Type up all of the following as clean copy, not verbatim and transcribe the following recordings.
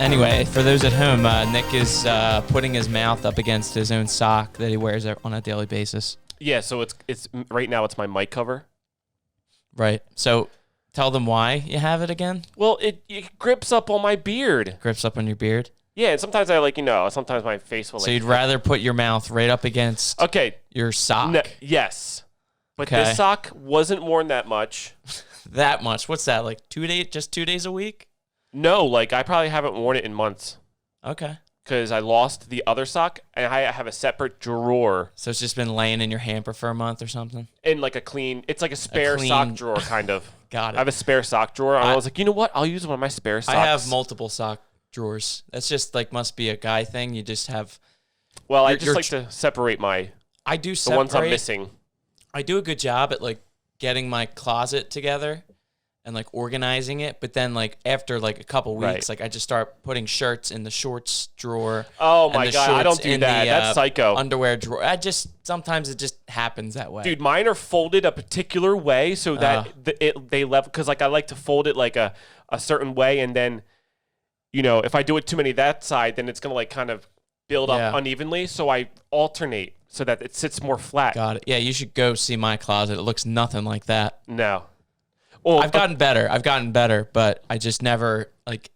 Anyway, for those at home, Nick is putting his mouth up against his own sock that he wears on a daily basis. Yeah, so it's right now it's my mic cover. Right. So tell them why you have it again. Well, it grips up on my beard. Grips up on your beard? Yeah, and sometimes sometimes my face will So you'd rather put your mouth right up against your sock? Yes. But Okay. this sock wasn't worn that much. That much? What's that, like 2 days, just 2 days a week? No, like I probably haven't worn it in months. Okay. Because I lost the other sock, and I have a separate drawer. So it's just been laying in your hamper for a month or something? In like it's like a spare sock drawer, kind of. Got it. I have a spare sock drawer, and I was like, you know what? I'll use one of my spare socks. I have multiple sock drawers. That's just like must be a guy thing. You just have. Well, I just like to separate the ones I'm missing. I do a good job at like getting my closet together and like organizing it, but then like after like a couple weeks, like I just start putting shirts in the shorts drawer. Oh my God, I don't do that. That's psycho. Underwear drawer. Sometimes it just happens that way. Dude, mine are folded a particular way so that they level, because like I like to fold it like a certain way, and then if I do it too many that side, then it's gonna like kind of build up unevenly. So I alternate so that it sits more flat. Got it. Yeah, you should go see my closet. It looks nothing like that. No. Well, I've gotten better, but I just never like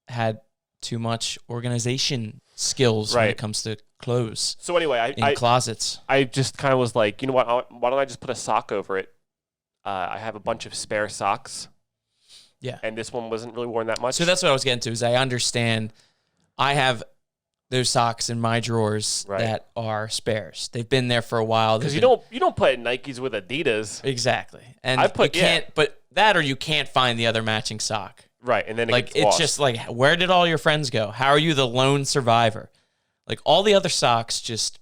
had too much organization skills when it comes to clothes. So anyway, in closets. I just kind of was like, you know what? Why don't I just put a sock over it? I have a bunch of spare socks. Yeah. And this one wasn't really worn that much. So that's what I was getting to, is I understand I have those socks in my drawers that are spares. They've been there for a while. Because you don't put Nikes with Adidas. Exactly. And but that or you can't find the other matching sock. Right. And then it's just like, where did all your friends go? How are you the lone survivor? Like all the other socks just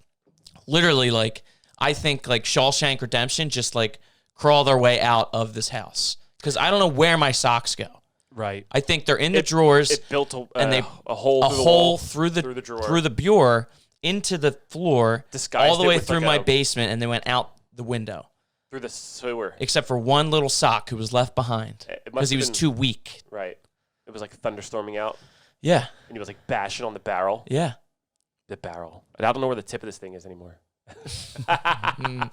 literally like, I think like Shawshank Redemption just like crawl their way out of this house. Because I don't know where my socks go. Right. I think they're in the drawers. It built a hole through the bureau into the floor, disguised all the way with through like my basement, and they went out the window. Through the sewer. Except for one little sock who was left behind because he was too weak. Right. It was like thunderstorming out. Yeah. And he was like bashing on the barrel. Yeah. The barrel. And I don't know where the tip of this thing is anymore. The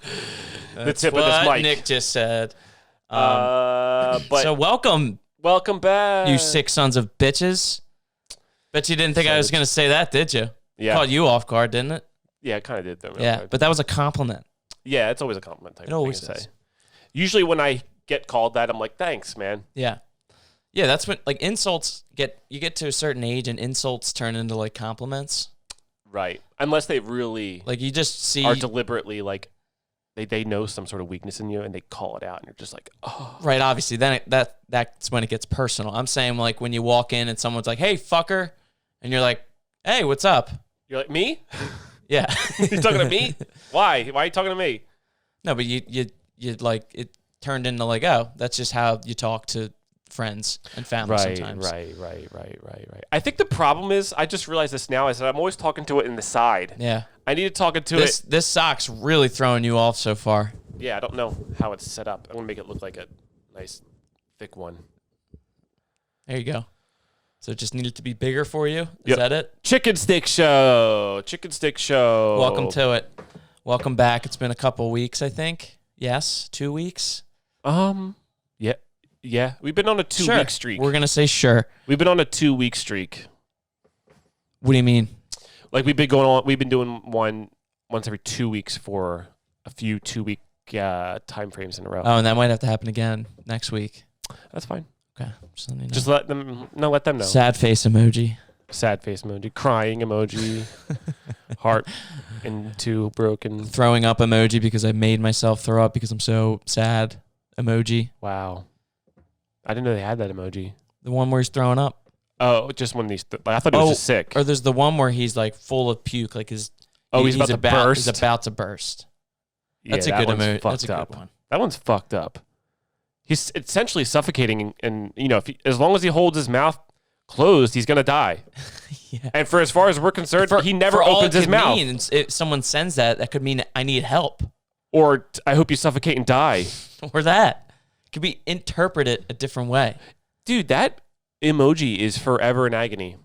tip of this mic. Nick just said. But so welcome back, you sick sons of bitches. Bet you didn't think I was going to say that, did you? Yeah. Caught you off guard, didn't it? Yeah, it kind of did. Though. Yeah, but that was a compliment. Yeah, it's always a compliment type it always is. Say. Usually when I get called that, I'm like, thanks, man. Yeah. Yeah, that's when like insults you get to a certain age and insults turn into like compliments. Right. Unless they really like you just are deliberately like they know some sort of weakness in you and they call it out and you're just like, oh. Right, obviously. Then that's when it gets personal. I'm saying like when you walk in and someone's like, "Hey, fucker." And you're like, "Hey, what's up?" You're like, "Me?" Yeah. You're talking to me? Why? Why are you talking to me? No, but you like it turned into like, "Oh, that's just how you talk to friends and family sometimes." Right. I think the problem is, I just realized this now, is that I'm always talking to it in the side. Yeah. I need to talk to it. This sock's really throwing you off so far. Yeah, I don't know how it's set up. I'm going to make it look like a nice, thick one. There you go. So it just needed to be bigger for you? Is that it? Chicken Stick Show. Welcome to it. Welcome back. It's been a couple weeks, I think. Yes? 2 weeks? Yeah. We've been on a 2-week streak. We're going to say sure. We've been on a 2-week streak. What do you mean? Like we've been doing one once every 2 weeks for a few 2-week time frames in a row. Oh, and that might have to happen again next week. That's fine. Okay. Just let them know. Sad face emoji. Sad face emoji. Crying emoji. Heart into broken. Throwing up emoji because I made myself throw up because I'm so sad emoji. Wow. I didn't know they had that emoji. The one where he's throwing up. Oh, just when these. I thought he was just sick. Or there's the one where he's like full of puke, like he's about to burst. He's about to burst. That's yeah, a good emoji. That's a up. good one. That one's fucked up. He's essentially suffocating, and as long as he holds his mouth closed, he's gonna die. Yeah. And for as far as we're concerned, he never opens his mouth. If someone sends that could mean I need help, or I hope you suffocate and die, or that. Could be interpreted a different way. Dude, that emoji is forever in agony.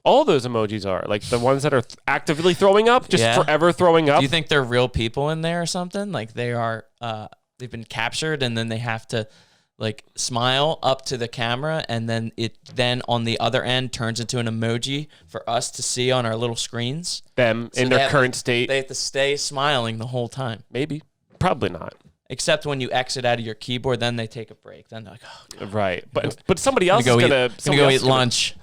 All those emojis are like the ones that are actively throwing up, just forever throwing up. Do you think they're real people in there or something? Like they are, they've been captured and then they have to like smile up to the camera and then it then on the other end turns into an emoji for us to see on our little screens. Them so in their current state. They have to stay smiling the whole time. Maybe. Probably not. Except when you exit out of your keyboard, then they take a break. Then they're like, oh, God. Right. But somebody else is going to go eat lunch.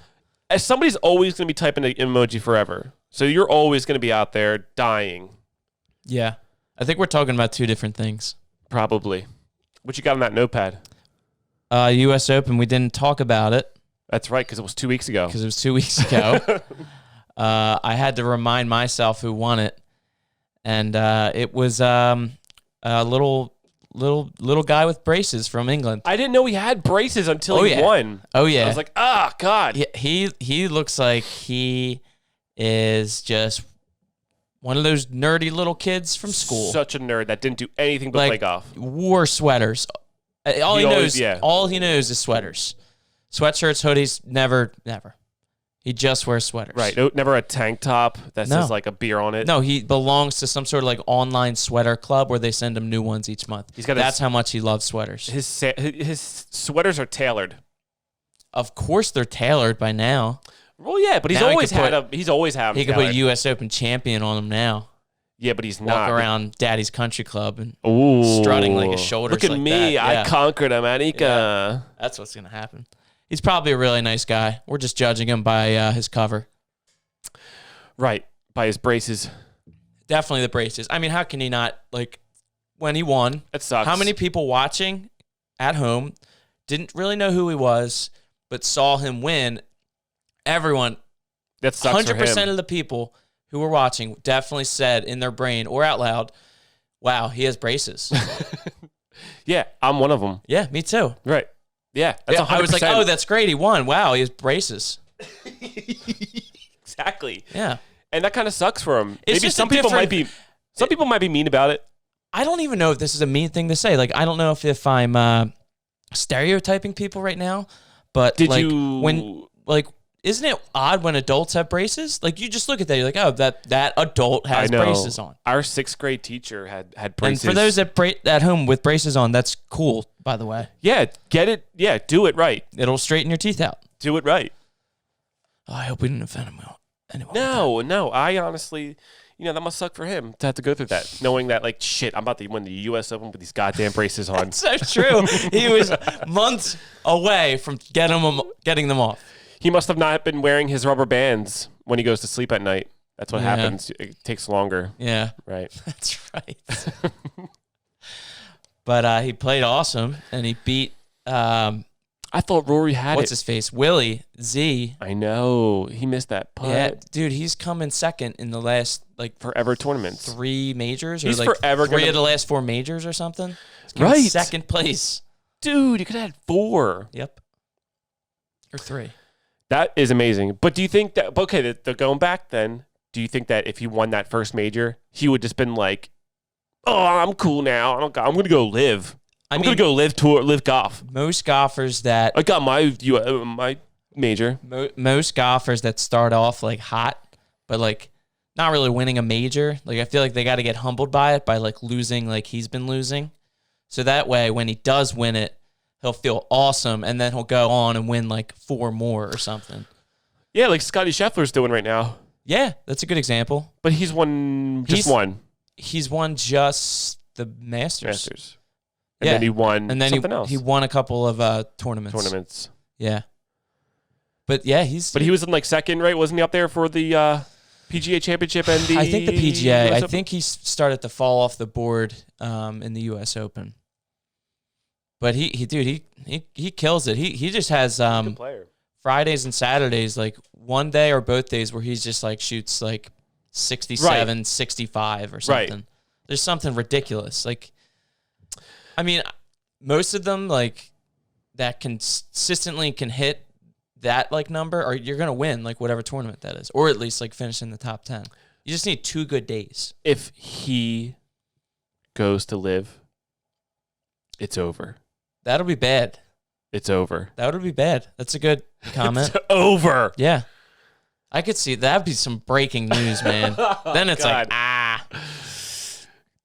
Somebody's always going to be typing an emoji forever. So you're always going to be out there dying. Yeah. I think we're talking about two different things. Probably. What you got on that notepad? U.S. Open. We didn't talk about it. That's right, because it was 2 weeks ago. Because it was 2 weeks ago. I had to remind myself who won it. And it was a little guy with braces from England. I didn't know he had braces until he won. Oh yeah. I was like, God. He looks like he is just one of those nerdy little kids from school. Such a nerd that didn't do anything but play golf. Wore sweaters. All he knows is sweaters. Sweatshirts, hoodies, never. He just wears sweaters. Right. No, never a tank top that says like a beer on it. No, he belongs to some sort of like online sweater club where they send him new ones each month. That's how much he loves sweaters. His sweaters are tailored. Of course they're tailored by now. Well, yeah, but he's always had them. He could put U.S. Open champion on them now. Yeah, but he's not. Walk around Daddy's Country Club and strutting like his shoulders. Look at me. That. I conquered America. Yeah. That's what's going to happen. He's probably a really nice guy. We're just judging him by his cover. Right. By his braces. Definitely the braces. I mean, how can he not, like, when he won? It sucks. How many people watching at home didn't really know who he was, but saw him win? Everyone, that sucks 100% of the people who were watching definitely said in their brain or out loud, wow, he has braces. Yeah, I'm one of them. Yeah, me too. Right. Yeah, that's 100%. I was like, oh, that's great. He won. Wow, he has braces. Exactly. Yeah. And that kind of sucks for him. It's Maybe some people might be mean about it. I don't even know if this is a mean thing to say. Like, I don't know if I'm stereotyping people right now, but isn't it odd when adults have braces? Like, you just look at that, you're like, oh, that adult has braces on. Our 6th grade teacher had braces. And for those at home with braces on, that's cool, by the way. Yeah, get it. Yeah, do it right. It'll straighten your teeth out. Do it right. Oh, I hope we didn't offend him. Anyway, no. I honestly, that must suck for him to have to go through that, knowing that, like, shit, I'm about to win the U.S. Open with these goddamn braces on. That's so true. He was months away from getting them off. He must have not been wearing his rubber bands when he goes to sleep at night. That's what happens. It takes longer. Yeah. Right. That's right. But he played awesome, and he beat... I thought Rory had What's his face? Willie Z. I know. He missed that putt. Yeah, dude, he's coming second in the last, forever tournaments. 3 majors? He's or forever 3 of the last 4 majors or something? Right. Second place. Dude, you could have had 4. Yep. Or 3. That is amazing. But do you think that, okay, they're going back then, do you think that if he won that first major, he would just been like, oh, I'm cool now. I'm going to go live. I'm going to go live golf. Most golfers that... I got my major. Most golfers that start off hot, but not really winning a major, I feel like they got to get humbled by it by losing like he's been losing. So that way, when he does win it, he'll feel awesome, and then he'll go on and win 4 more or something. Yeah, like Scotty Scheffler's doing right now. Yeah, that's a good example. But he's won one. He's won just the Masters. And then he won something else. He won a couple of tournaments. Yeah. But yeah, he was in second, right? Wasn't he up there for the PGA Championship and the... I think the PGA. I think he started to fall off the board in the U.S. Open. But he kills it. He just has good player. Fridays and Saturdays, one day or both days where he's just shoots 67, 65 or something. Right. There's something ridiculous. I mean, most of them that consistently can hit that number, or you're gonna win whatever tournament that is, or at least finish in the top 10. You just need 2 good days. If he goes to live, it's over. That'll be bad. It's over. That would be bad. That's a good comment. It's over. Yeah. I could see that'd be some breaking news, man. Then it's God.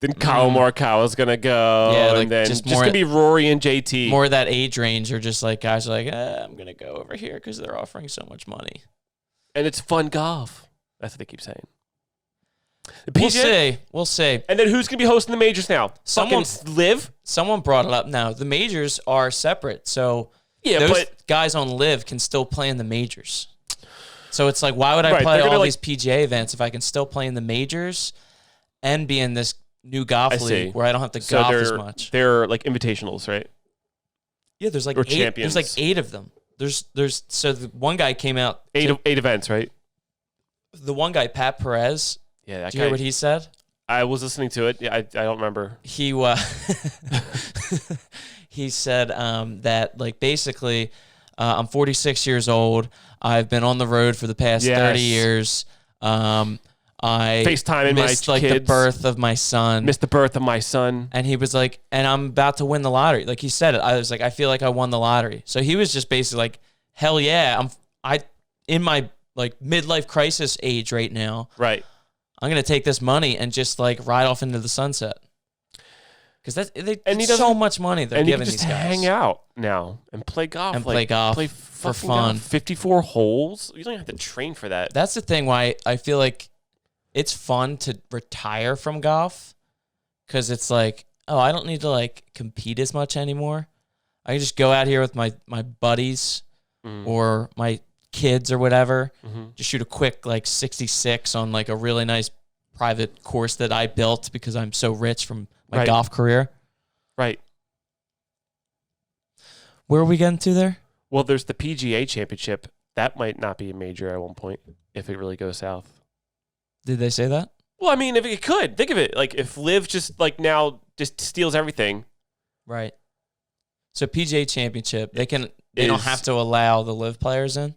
Then Kyle Morikawa's gonna go. Yeah, like and then just just more- gonna be Rory and JT. More of that age range, or just like guys are like, I'm gonna go over here because they're offering so much money. And it's fun golf. That's what they keep saying. The We'll PGA? see. We'll see. And then who's gonna be hosting the majors now? Someone- Fucking Live. Someone brought it up. Now the majors are separate, so Yeah, those but guys on Live can still play in the majors. So it's like, why would I Right, play they're gonna, all like- these PGA events if I can still play in the majors and be in this new golf I see. league where I don't have to so golf they're as much? they're like invitationals, right? Yeah, there's like or 8. champions. There's like 8 of them. There's so the one guy came out. Eight events, right? The one guy, Pat Perez. Yeah, that Do you hear what he said? I was listening to it. Yeah, I don't remember. He he said that like basically I'm 46 years old. I've been on the road for the past 30 years. I FaceTiming missed my like the kids. birth of my son. Missed the birth of my son. And he was like, and I'm about to win the lottery. Like he said it. I was like, I feel like I won the lottery. So he was just basically like, hell yeah. I in my like midlife crisis age right now. Right. I'm gonna take this money and just like ride off into the sunset. Because he so doesn't- much money they're And you giving can just these guys. hang out now and play golf. And play golf play for fucking fun. golf. 54 holes. You don't have to train for that. That's the thing why I feel like it's fun to retire from golf, because it's like, oh, I don't need to like compete as much anymore. I can just go out here with my buddies or my kids or whatever, just shoot a quick like 66 on like a really nice private course that I built because I'm so rich from my golf career. Right. Where are we getting to there? Well, there's the PGA Championship. That might not be a major at one point if it really goes south. Did they say that? Well, I mean, if it could, think of it. Like, if Liv just, like, now just steals everything. Right. So PGA Championship, they don't have to allow the live players in?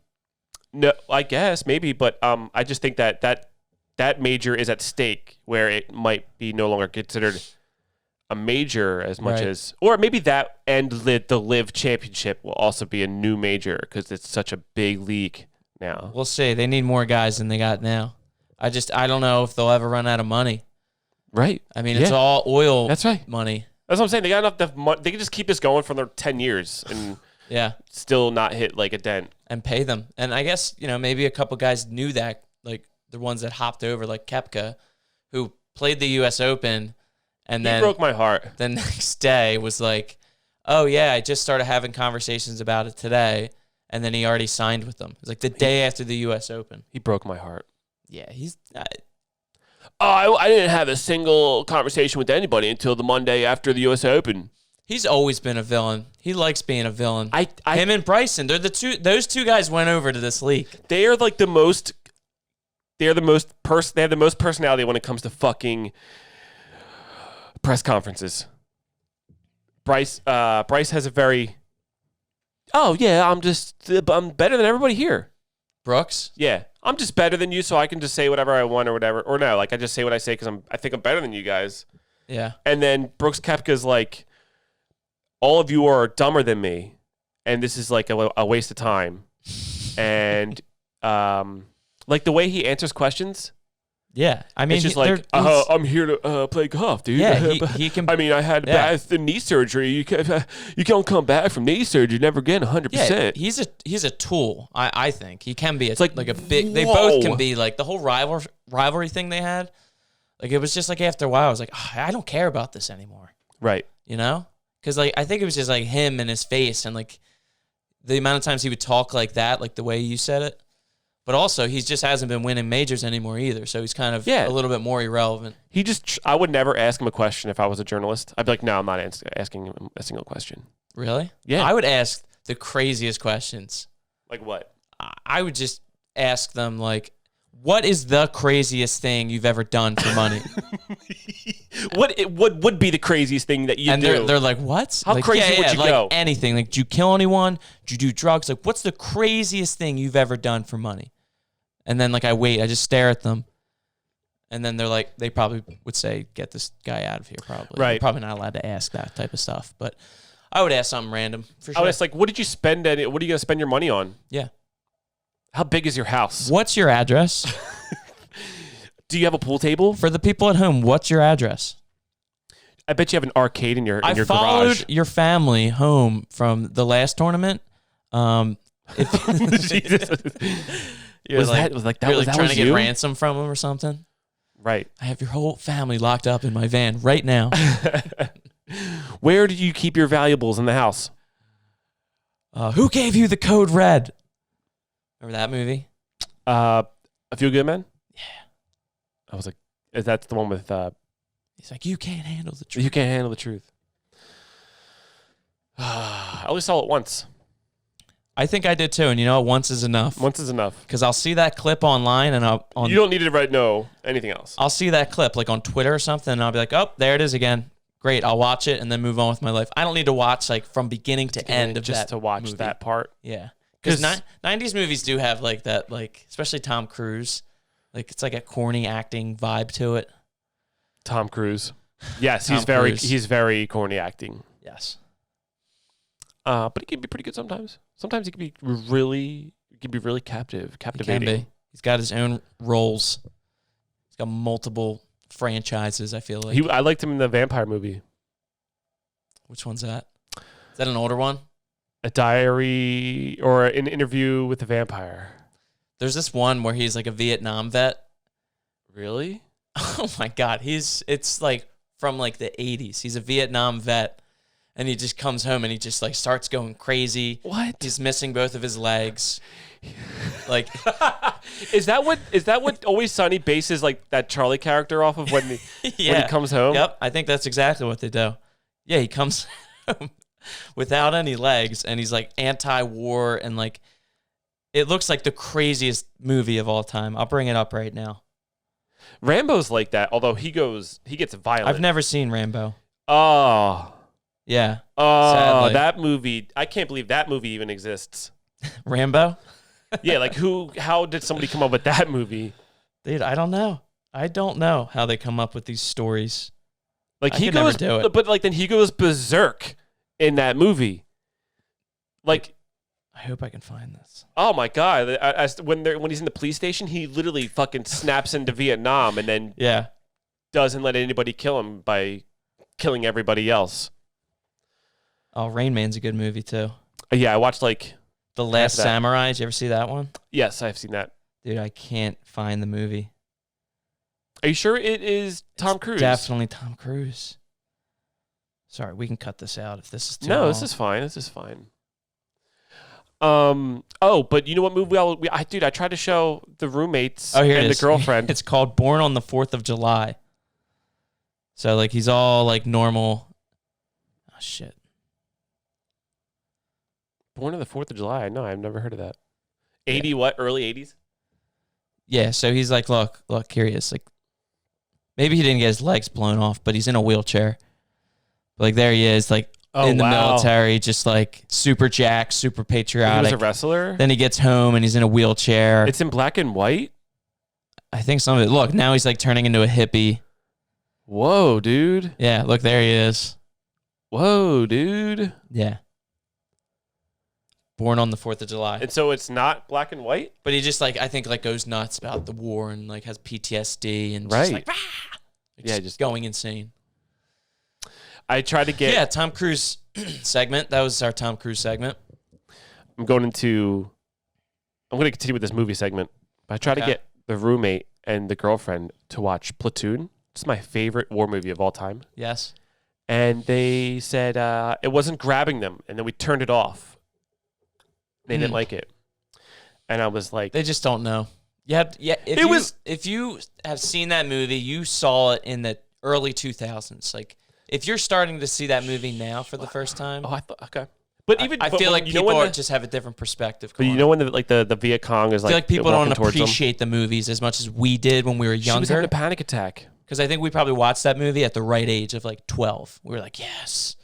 No, I guess, maybe. But I just think that major is at stake where it might be no longer considered a major as much as, or maybe that and the Live Championship will also be a new major because it's such a big league now. We'll see. They need more guys than they got now. I don't know if they'll ever run out of money. Right. I mean, it's all oil. That's right. Money. That's what I'm saying. They got enough money. They can just keep this going for their 10 years and still not hit like a dent. And pay them. And I guess, maybe a couple guys knew that, like the ones that hopped over, like Koepka, who played the U.S. Open, and then broke my heart. The next day was like, oh yeah, I just started having conversations about it today, and then he already signed with them. It was like the day after the U.S. Open. He broke my heart. Yeah, he's... I didn't have a single conversation with anybody until the Monday after the U.S. Open. He's always been a villain. He likes being a villain. Him and Bryson, they're the two. Those two guys went over to this league. They are like the most. They have the most personality when it comes to fucking press conferences. Bryce has a very. Oh yeah, I'm better than everybody here. Brooks? Yeah, I'm just better than you, so I can just say whatever I want or whatever. Or no, like I just say what I say because I think I'm better than you guys. Yeah. And then Brooks Koepka's like, all of you are dumber than me, and this is like a waste of time. And like the way he answers questions. Yeah, I mean, it's just like, I'm here to play golf, dude. Yeah, he can. I mean, I had the knee surgery. You can't come back from knee surgery never again 100%. Yeah, he's a tool. I think he can be. Like a big. They both can be like the whole rivalry thing they had. Like it was just like after a while, I was like, I don't care about this anymore. Right. Because like I think it was just like him and his face and like the amount of times he would talk like that, like the way you said it. But also, he just hasn't been winning majors anymore either, so he's kind of a little bit more irrelevant. I would never ask him a question if I was a journalist. I'd be like, no, I'm not asking him a single question. Really? Yeah. I would ask the craziest questions. Like what? I would just ask them, like, what is the craziest thing you've ever done for money? What would be the craziest thing that you do? And they're like, what? How crazy would you go? Anything. Like, did you kill anyone? Did you do drugs? Like, what's the craziest thing you've ever done for money? And then, like, I just stare at them. And then they're like, they probably would say, get this guy out of here, probably. Right. They're probably not allowed to ask that type of stuff. But I would ask something random for sure. I would ask, like, what did you spend? What are you going to spend your money on? Yeah. How big is your house? What's your address? Do you have a pool table? For the people at home, what's your address? I bet you have an arcade in your I garage. followed your family home from the last tournament. Jesus. You're was like, that you're was like trying to get you? ransom from them or something? Right. I have your whole family locked up in my van right now. Where do you keep your valuables in the house? Who gave you the code red? Remember that movie? A Few Good Men? Yeah. I was like, that's the one with... He's like, you can't handle the truth. You can't handle the truth. I only saw it once. I think I did too, and you know, once is enough. Once is enough. Because I'll see that clip online, and you don't need to write anything else. I'll see that clip like on Twitter or something, and I'll be like, oh, there it is again. Great, I'll watch it and then move on with my life. I don't need to watch like from beginning to end of just that to watch movie. that part. Yeah, because 90s movies do have like that, like especially Tom Cruise, like it's like a corny acting vibe to it. Tom Cruise, yes, Tom Cruise. he's very corny acting. Yes, but he can be pretty good sometimes. Sometimes he can be really captivating. he can be. He's got his own roles. He's got multiple franchises. I feel like I liked him in the vampire movie. Which one's that? Is that an older one? A Diary or an Interview with the Vampire. There's this one where he's like a Vietnam vet. Really? Oh my God. It's like from like the 80s. He's a Vietnam vet and he just comes home and he just like starts going crazy. What? He's missing both of his legs. Like, is that what Always Sunny bases like that Charlie character off of when he comes home? Yep. I think that's exactly what they do. Yeah. He comes home without any legs and he's like anti-war and like, it looks like the craziest movie of all time. I'll bring it up right now. Rambo's like that, although he gets violent. I've never seen Rambo. Oh. Yeah. Oh, sadly. that movie. I can't believe that movie even exists. Rambo? Yeah, like how did somebody come up with that movie? Dude, I don't know. I don't know how they come up with these stories. Like he goes, never do it. But like then he goes berserk in that movie. Like, I hope I can find this. Oh my God! When he's in the police station, he literally fucking snaps into Vietnam and then doesn't let anybody kill him by killing everybody else. Oh, Rain Man's a good movie too. Yeah, I watched like The Last Samurai. Did you ever see that one? Yes, I've seen that. Dude, I can't find the movie. Are you sure it is Tom Cruise? Definitely Tom Cruise. Sorry, we can cut this out if this is too No, long. this is fine. This is fine. But you know what movie I tried to show the roommates and the girlfriend. It's called Born on the 4th of July. So like he's all like normal. Oh shit. Born on the 4th of July. No, I've never heard of that. 80 what? Early 80s? Yeah, so he's like, look, here he is. Like, maybe he didn't get his legs blown off, but he's in a wheelchair. Like, there he is, like, in the military, just like super jacked, super patriotic. He was a wrestler? Then he gets home and he's in a wheelchair. It's in black and white? I think some of it. Look, now he's like turning into a hippie. Whoa, dude. Yeah, look, there he is. Whoa, dude. Yeah. Born on the 4th of July. And so it's not black and white? But he just like, I think like goes nuts about the war and like has PTSD and just like, just going insane. I tried to get... Yeah, Tom Cruise segment. That was our Tom Cruise segment. I'm going to continue with this movie segment. I tried to get the roommate and the girlfriend to watch Platoon. It's my favorite war movie of all time. Yes. And they said it wasn't grabbing them, and then we turned it off. They didn't like it. And I was like... They just don't know. If you have seen that movie, you saw it in the early 2000s. Like, if you're starting to see that movie now for the first time... Oh, I thought... Okay. But even... I feel like people just have a different perspective. But you know when the Viet Cong is like... I feel like people don't appreciate the movies as much as we did when we were younger. She was having a panic attack. Because I think we probably watched that movie at the right age of like 12. We were like, yes.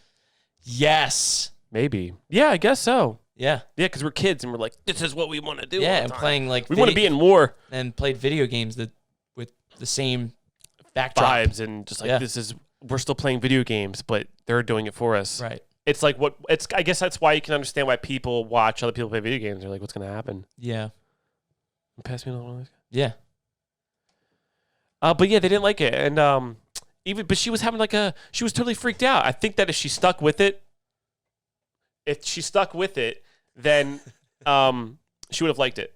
Yes. Maybe. Yeah, I guess so. Yeah. Yeah, because we're kids and we're like, this is what we want to do. Yeah, and playing like... We want to be in war. And played video games with the same backdrop. Vibes and just like, this is... We're still playing video games, but they're doing it for us. Right. it's like what it's. I guess that's why you can understand why people watch other people play video games. They're like, what's going to happen? Yeah. Pass me another one of those. Yeah. But yeah, they didn't like it, and but she was having she was totally freaked out. I think that if she stuck with it, then she would have liked it.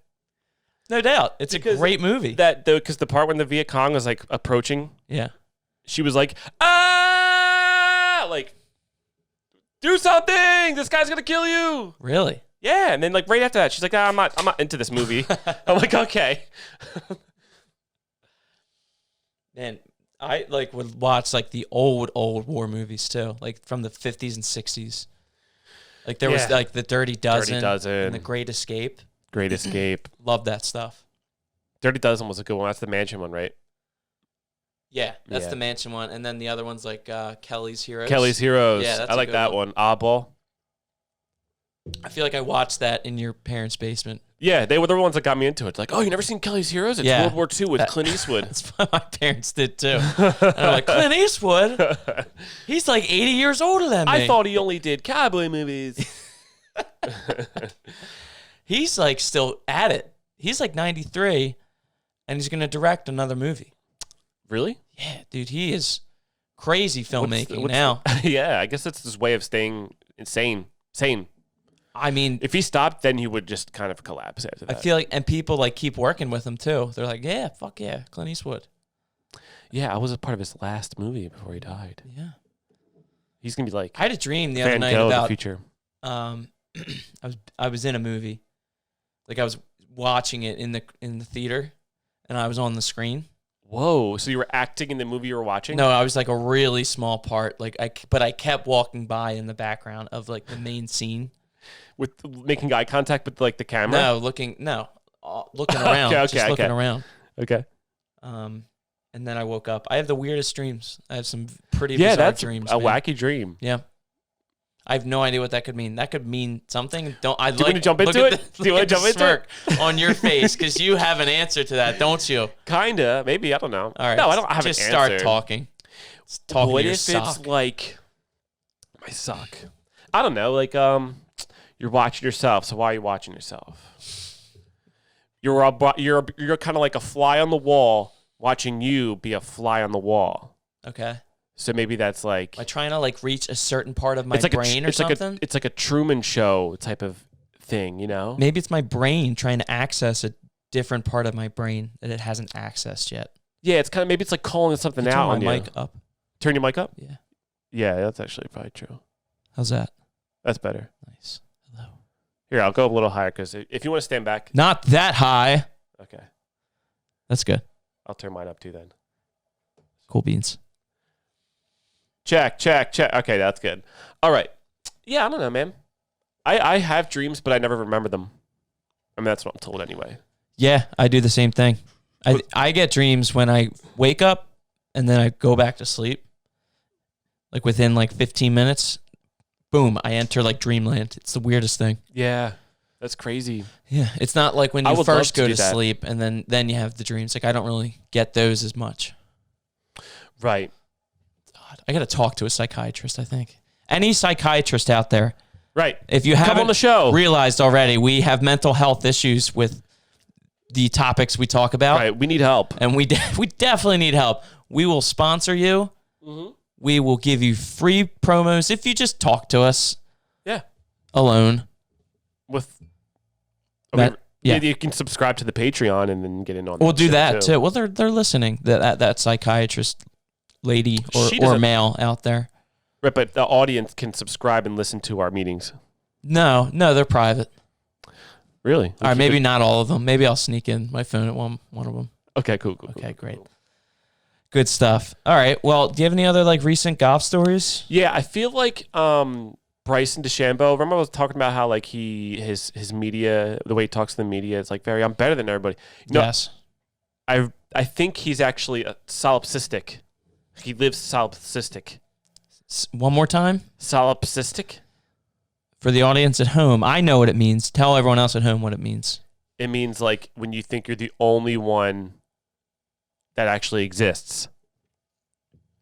No doubt. It's a great movie. Because the part when the Viet Cong was like approaching, yeah, she was like, like, do something! This guy's gonna kill you! Really? Yeah, and then like right after that, she's like, I'm not into this movie. I'm like, okay. Man, I like would watch like the old war movies too, like from the 50s and 60s. Like there was like the Dirty Dozen, and the Great Escape. Great Escape. Love that stuff. Dirty Dozen was a good one. That's the mansion one, right? Yeah, that's the mansion one, and then the other one's like Kelly's Heroes. Kelly's Heroes. Yeah, that's I like that one. Oddball. I feel like I watched that in your parents' basement. Yeah, they were the ones that got me into it. It's like, oh, you never seen Kelly's Heroes? It's World War II with Clint Eastwood. That's what my parents did too. And I'm like, Clint Eastwood? He's like 80 years older than me. I thought he only did cowboy movies. He's like still at it. He's like 93, and he's going to direct another movie. Really? Yeah, dude, he is crazy filmmaking now. Yeah, I guess that's his way of staying sane. I mean, if he stopped, then he would just kind of collapse after that. I feel like, and people like keep working with him too. They're like, yeah, fuck yeah, Clint Eastwood. Yeah, I was a part of his last movie before he died. Yeah, he's gonna be like. I had a dream the other night about the future. I was in a movie, like I was watching it in the theater, and I was on the screen. Whoa! So you were acting in the movie you were watching? No, I was like a really small part. But I kept walking by in the background of like the main scene. With making eye contact with like the camera? No, looking around. Okay. Looking around. Okay. And then I woke up. I have the weirdest dreams. I have some pretty bizarre dreams. A wacky dream. Yeah. I have no idea what that could mean. That could mean something. Do you want to jump into it? Do you want to jump into it? On your face, because you have an answer to that, don't you? Kinda. Maybe. I don't know. All right. No, I don't have an answer. Just start talking. What if it's like my sock? I don't know. Like you're watching yourself. So why are you watching yourself? You're kind of like a fly on the wall, watching you be a fly on the wall. Okay. So maybe that's like... Am I trying to like reach a certain part of my brain or something? It's like a Truman Show type of thing, you know? Maybe it's my brain trying to access a different part of my brain that it hasn't accessed yet. Yeah, it's kind of... Maybe it's like calling something out on you. Turn my mic up. Turn your mic up? Yeah. Yeah, that's actually probably true. How's that? That's better. Nice. Hello. Here, I'll go a little higher because if you want to stand back... Not that high. Okay. That's good. I'll turn mine up too then. Cool beans. Check. Okay, that's good. All right. Yeah, I don't know, man. I have dreams, but I never remember them. I mean, that's what I'm told anyway. Yeah, I do the same thing. I get dreams when I wake up and then I go back to sleep. Like within like 15 minutes, boom, I enter like dreamland. It's the weirdest thing. Yeah, that's crazy. Yeah, it's not like when you first go to sleep and then you have the dreams. Like I don't really get those as much. Right. I got to talk to a psychiatrist, I think. Any psychiatrist out there. Right. If you haven't on the show. Realized already, we have mental health issues with the topics we talk about. Right. We need help. And we definitely need help. We will sponsor you. Mm-hmm. We will give you free promos if you just talk to us. Yeah. Alone. You can subscribe to the Patreon and then get in on. We'll do that too. Well, they're listening. That psychiatrist lady or male out there. Right, but the audience can subscribe and listen to our meetings. No, they're private. Really? All right, maybe not all of them. Maybe I'll sneak in my phone at one of them. Okay, cool. Okay, great. Good stuff. All right. Well, do you have any other like recent golf stories? Yeah, I feel like Bryson DeChambeau. Remember I was talking about how like his media, the way he talks to the media, is like I'm better than everybody. Yes. I think he's actually a solipsistic. He lives solipsistic. One more time? Solipsistic? For the audience at home, I know what it means. Tell everyone else at home what it means. It means like when you think you're the only one that actually exists.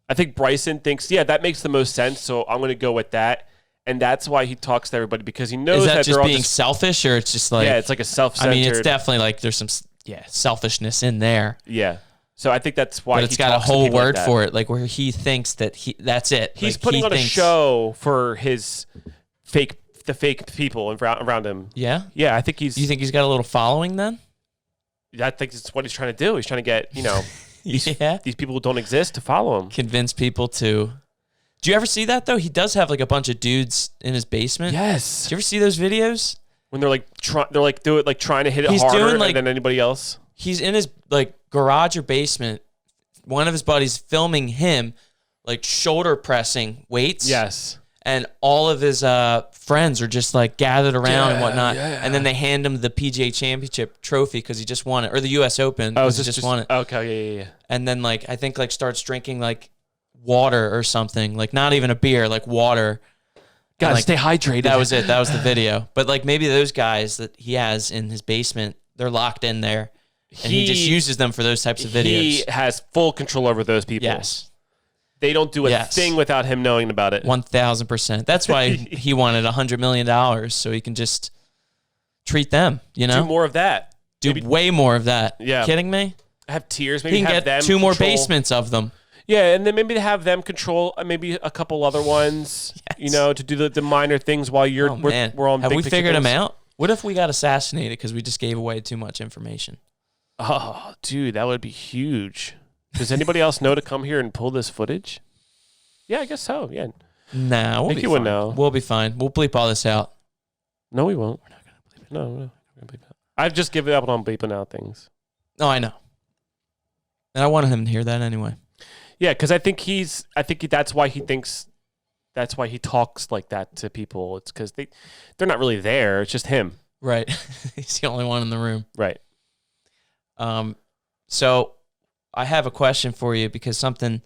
I think Bryson thinks, yeah, that makes the most sense, so I'm going to go with that. And that's why he talks to everybody, because he knows Is that they're just all being selfish, or it's just like... Yeah, it's like a self-centered... I mean, it's definitely like there's some selfishness in there. Yeah. So I think that's why but it's got a whole word for it, like where he thinks that that's it. He's like, putting on a show for the fake people around him. Yeah? Yeah, I think he's... You think he's got a little following then? I think that's what he's trying to do. He's trying to get, these people who don't exist to follow him. Convince people to... Do you ever see that, though? He does have like a bunch of dudes in his basement. Yes. Do you ever see those videos? When they're like trying to hit it harder than anybody else. He's in his like garage or basement. One of his buddies filming him like shoulder pressing weights. Yes. And all of his friends are just like gathered around and whatnot. Yeah. And then they hand him the PGA Championship trophy because he just won it, or the U.S. Open because he just won it. Okay, yeah. And then like I think like starts drinking like water or something, like not even a beer, like water. Gotta like, stay hydrated. That was it. That was the video. But like maybe those guys that he has in his basement, they're locked in there, and he just uses them for those types of videos. He has full control over those people. Yes. They don't do a thing without him knowing about it. 1,000%. That's why he wanted $100 million, so he can just treat them, Do more of that. Do way more of that. Yeah. Kidding me? Have tiers. Maybe he can have get them 2 more control. basements of them. Yeah, and then maybe to have them control maybe a couple other ones, to do the minor things while we're on Have big we picture figured things. him out? What if we got assassinated because we just gave away too much information? Oh, dude, that would be huge. Does anybody else know to come here and pull this footage? Yeah, I guess so. Yeah. Nah, we'll I think be you fine. would know. We'll be fine. We'll bleep all this out. No, we won't. We're not going to bleep it. No, we're not going to bleep it out. I've just given up on bleeping out things. Oh, I know. And I wanted him to hear that anyway. Yeah, because I think that's why he talks like that to people. It's because they're not really there. It's just him. Right. He's the only one in the room. Right. So I have a question for you because something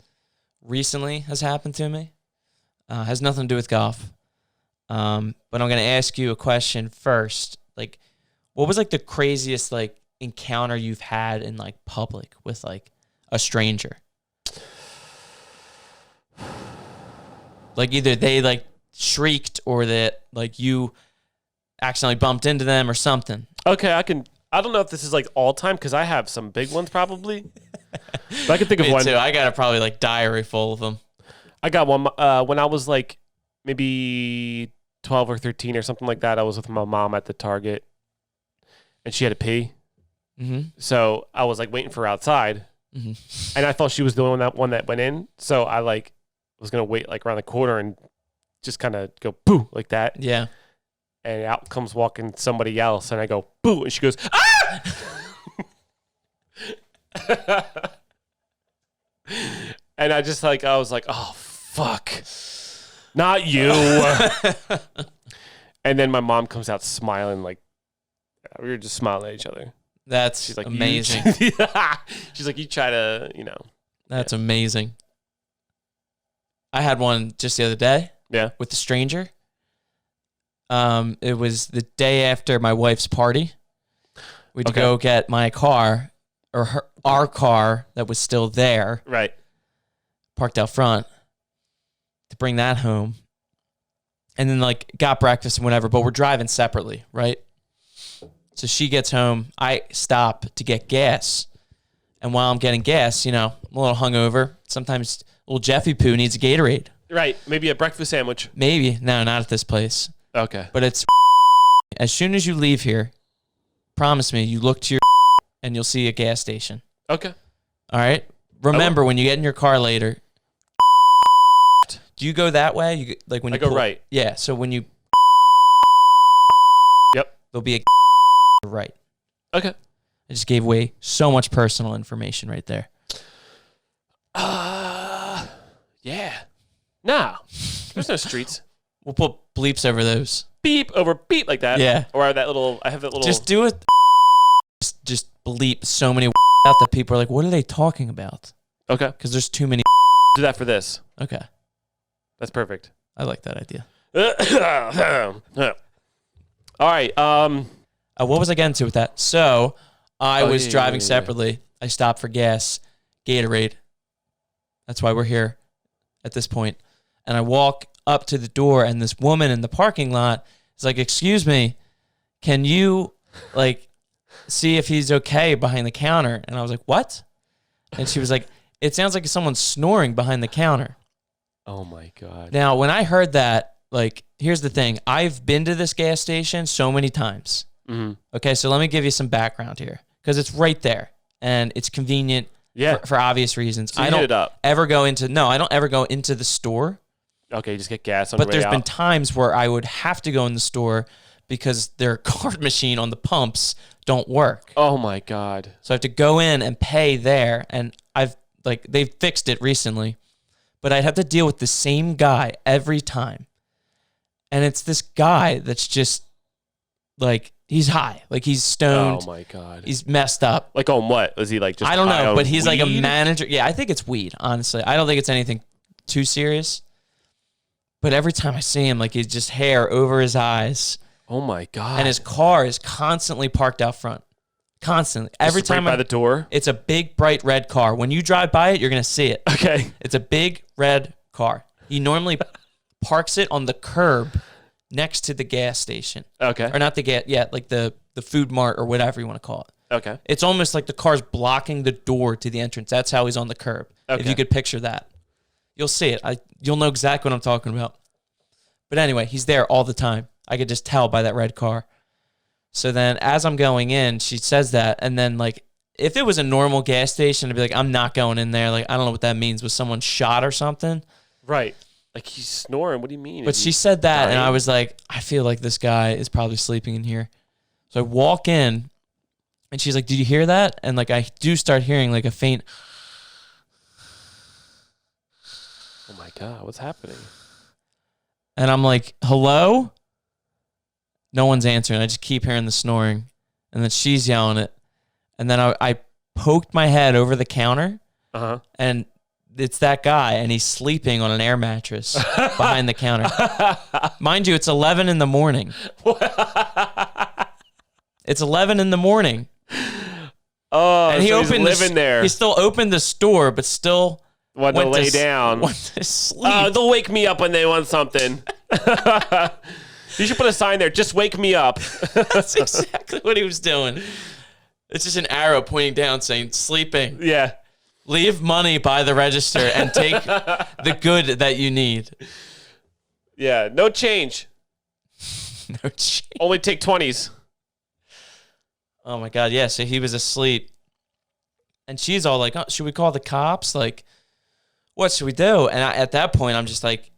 recently has happened to me. Has nothing to do with golf. But I'm going to ask you a question first. Like, what was like the craziest like encounter you've had in like public with like a stranger? Like either they like shrieked or that like you accidentally bumped into them or something. Okay, I don't know if this is like all time because I have some big ones probably. But I can think of Me one. too. I got a probably like diary full of them. I got one when I was like maybe 12 or 13 or something like that. I was with my mom at the Target and she had to pee. Mm-hmm. So I was like waiting for her outside. Mm-hmm. And I thought she was the one that went in. So I like was going to wait like around the corner and just kind of go boo like that. Yeah. And out comes walking somebody else and I go boo and she goes, ah! And I was like, oh, fuck. Not you. And then my mom comes out smiling like, we were just smiling at each other. That's She's like, amazing. She's like, you try to, That's amazing. I had one just the other day. Yeah. With a stranger. It was the day after my wife's party. We'd go get my car, or our car that was still there. Right. Parked out front to bring that home. And then like got breakfast and whatever, but we're driving separately, right? So she gets home, I stop to get gas. And while I'm getting gas, I'm a little hungover. Sometimes little Jeffy Poo needs a Gatorade. Right. Maybe a breakfast sandwich. Maybe. No, not at this place. Okay. But it's as soon as you leave here, promise me you look to your and you'll see a gas station. Okay. All right? Remember, when you get in your car later, do you go that way? When you go right. Yeah, so when you Yep. There'll be a right. Okay. I just gave away so much personal information right there. Yeah. No. There's no streets. We'll put bleeps over those. Beep over beep like that. Yeah. Or that little, I have that little. Just do it. Just bleep so many out that people are like, what are they talking about? Okay. Because there's too many. Do that for this. Okay. That's perfect. I like that idea. All right. What was I getting to with that? So I was driving yeah. separately. I stopped for gas, Gatorade. That's why we're here at this point. And I walk up to the door, and this woman in the parking lot is like, "Excuse me, can you like see if he's okay behind the counter?" And I was like, "What?" And she was like, "It sounds like someone's snoring behind the counter." Oh my God. Now, when I heard that, like, here's the thing. I've been to this gas station so many times. Mm-hmm. Okay, so let me give you some background here because it's right there and it's convenient for obvious reasons. So I don't ever go into the store. Okay, you just get gas on But the way there's out. been times where I would have to go in the store because their card machine on the pumps don't work. Oh my God. So I have to go in and pay there, and they've fixed it recently. But I'd have to deal with the same guy every time. And it's this guy that's just, like, he's high. Like, he's stoned. Oh, my God. He's messed up. Like, on what? Is he, like, just I don't know, but he's weed? like a manager. Yeah, I think it's weed, honestly. I don't think it's anything too serious. But every time I see him, like, he's just hair over his eyes. Oh, my God. And his car is constantly parked out front. Constantly. Every time by the door? It's a big, bright red car. When you drive by it, you're going to see it. Okay. It's a big, red car. He normally parks it on the curb next to the gas station. Okay. Or not the gas, like the food mart or whatever you want to call it. Okay. It's almost like the car's blocking the door to the entrance. That's how he's on the curb. Okay. If you could picture that. You'll see it. You'll know exactly what I'm talking about. But anyway, he's there all the time. I could just tell by that red car. So then as I'm going in, she says that. And then, like, if it was a normal gas station, I'd be like, I'm not going in there. Like, I don't know what that means. Was someone shot or something? Right. Like, he's snoring. What do you mean? But she said that, dying? and I was like, I feel like this guy is probably sleeping in here. So I walk in, and she's like, did you hear that? And, like, I do start hearing, like, a faint... Oh, my God. What's happening? And I'm like, hello? No one's answering. I just keep hearing the snoring. And then she's yelling it. And then I poked my head over the counter. Uh-huh. And it's that guy. And he's sleeping on an air mattress behind the counter. Mind you, it's 11 in the morning. It's 11 in the morning. Oh, and so he's living there. He still opened the store, but still... Went to lay down. Went to sleep. They'll wake me up when they want something. You should put a sign there. Just wake me up. That's exactly what he was doing. It's just an arrow pointing down saying, sleeping. Yeah. Leave money by the register and take the good that you need. Yeah. No change. No change. Only take 20s. Oh, my God. Yeah, so he was asleep. And she's all like, oh, should we call the cops? Like, what should we do? And at that point, I'm just like,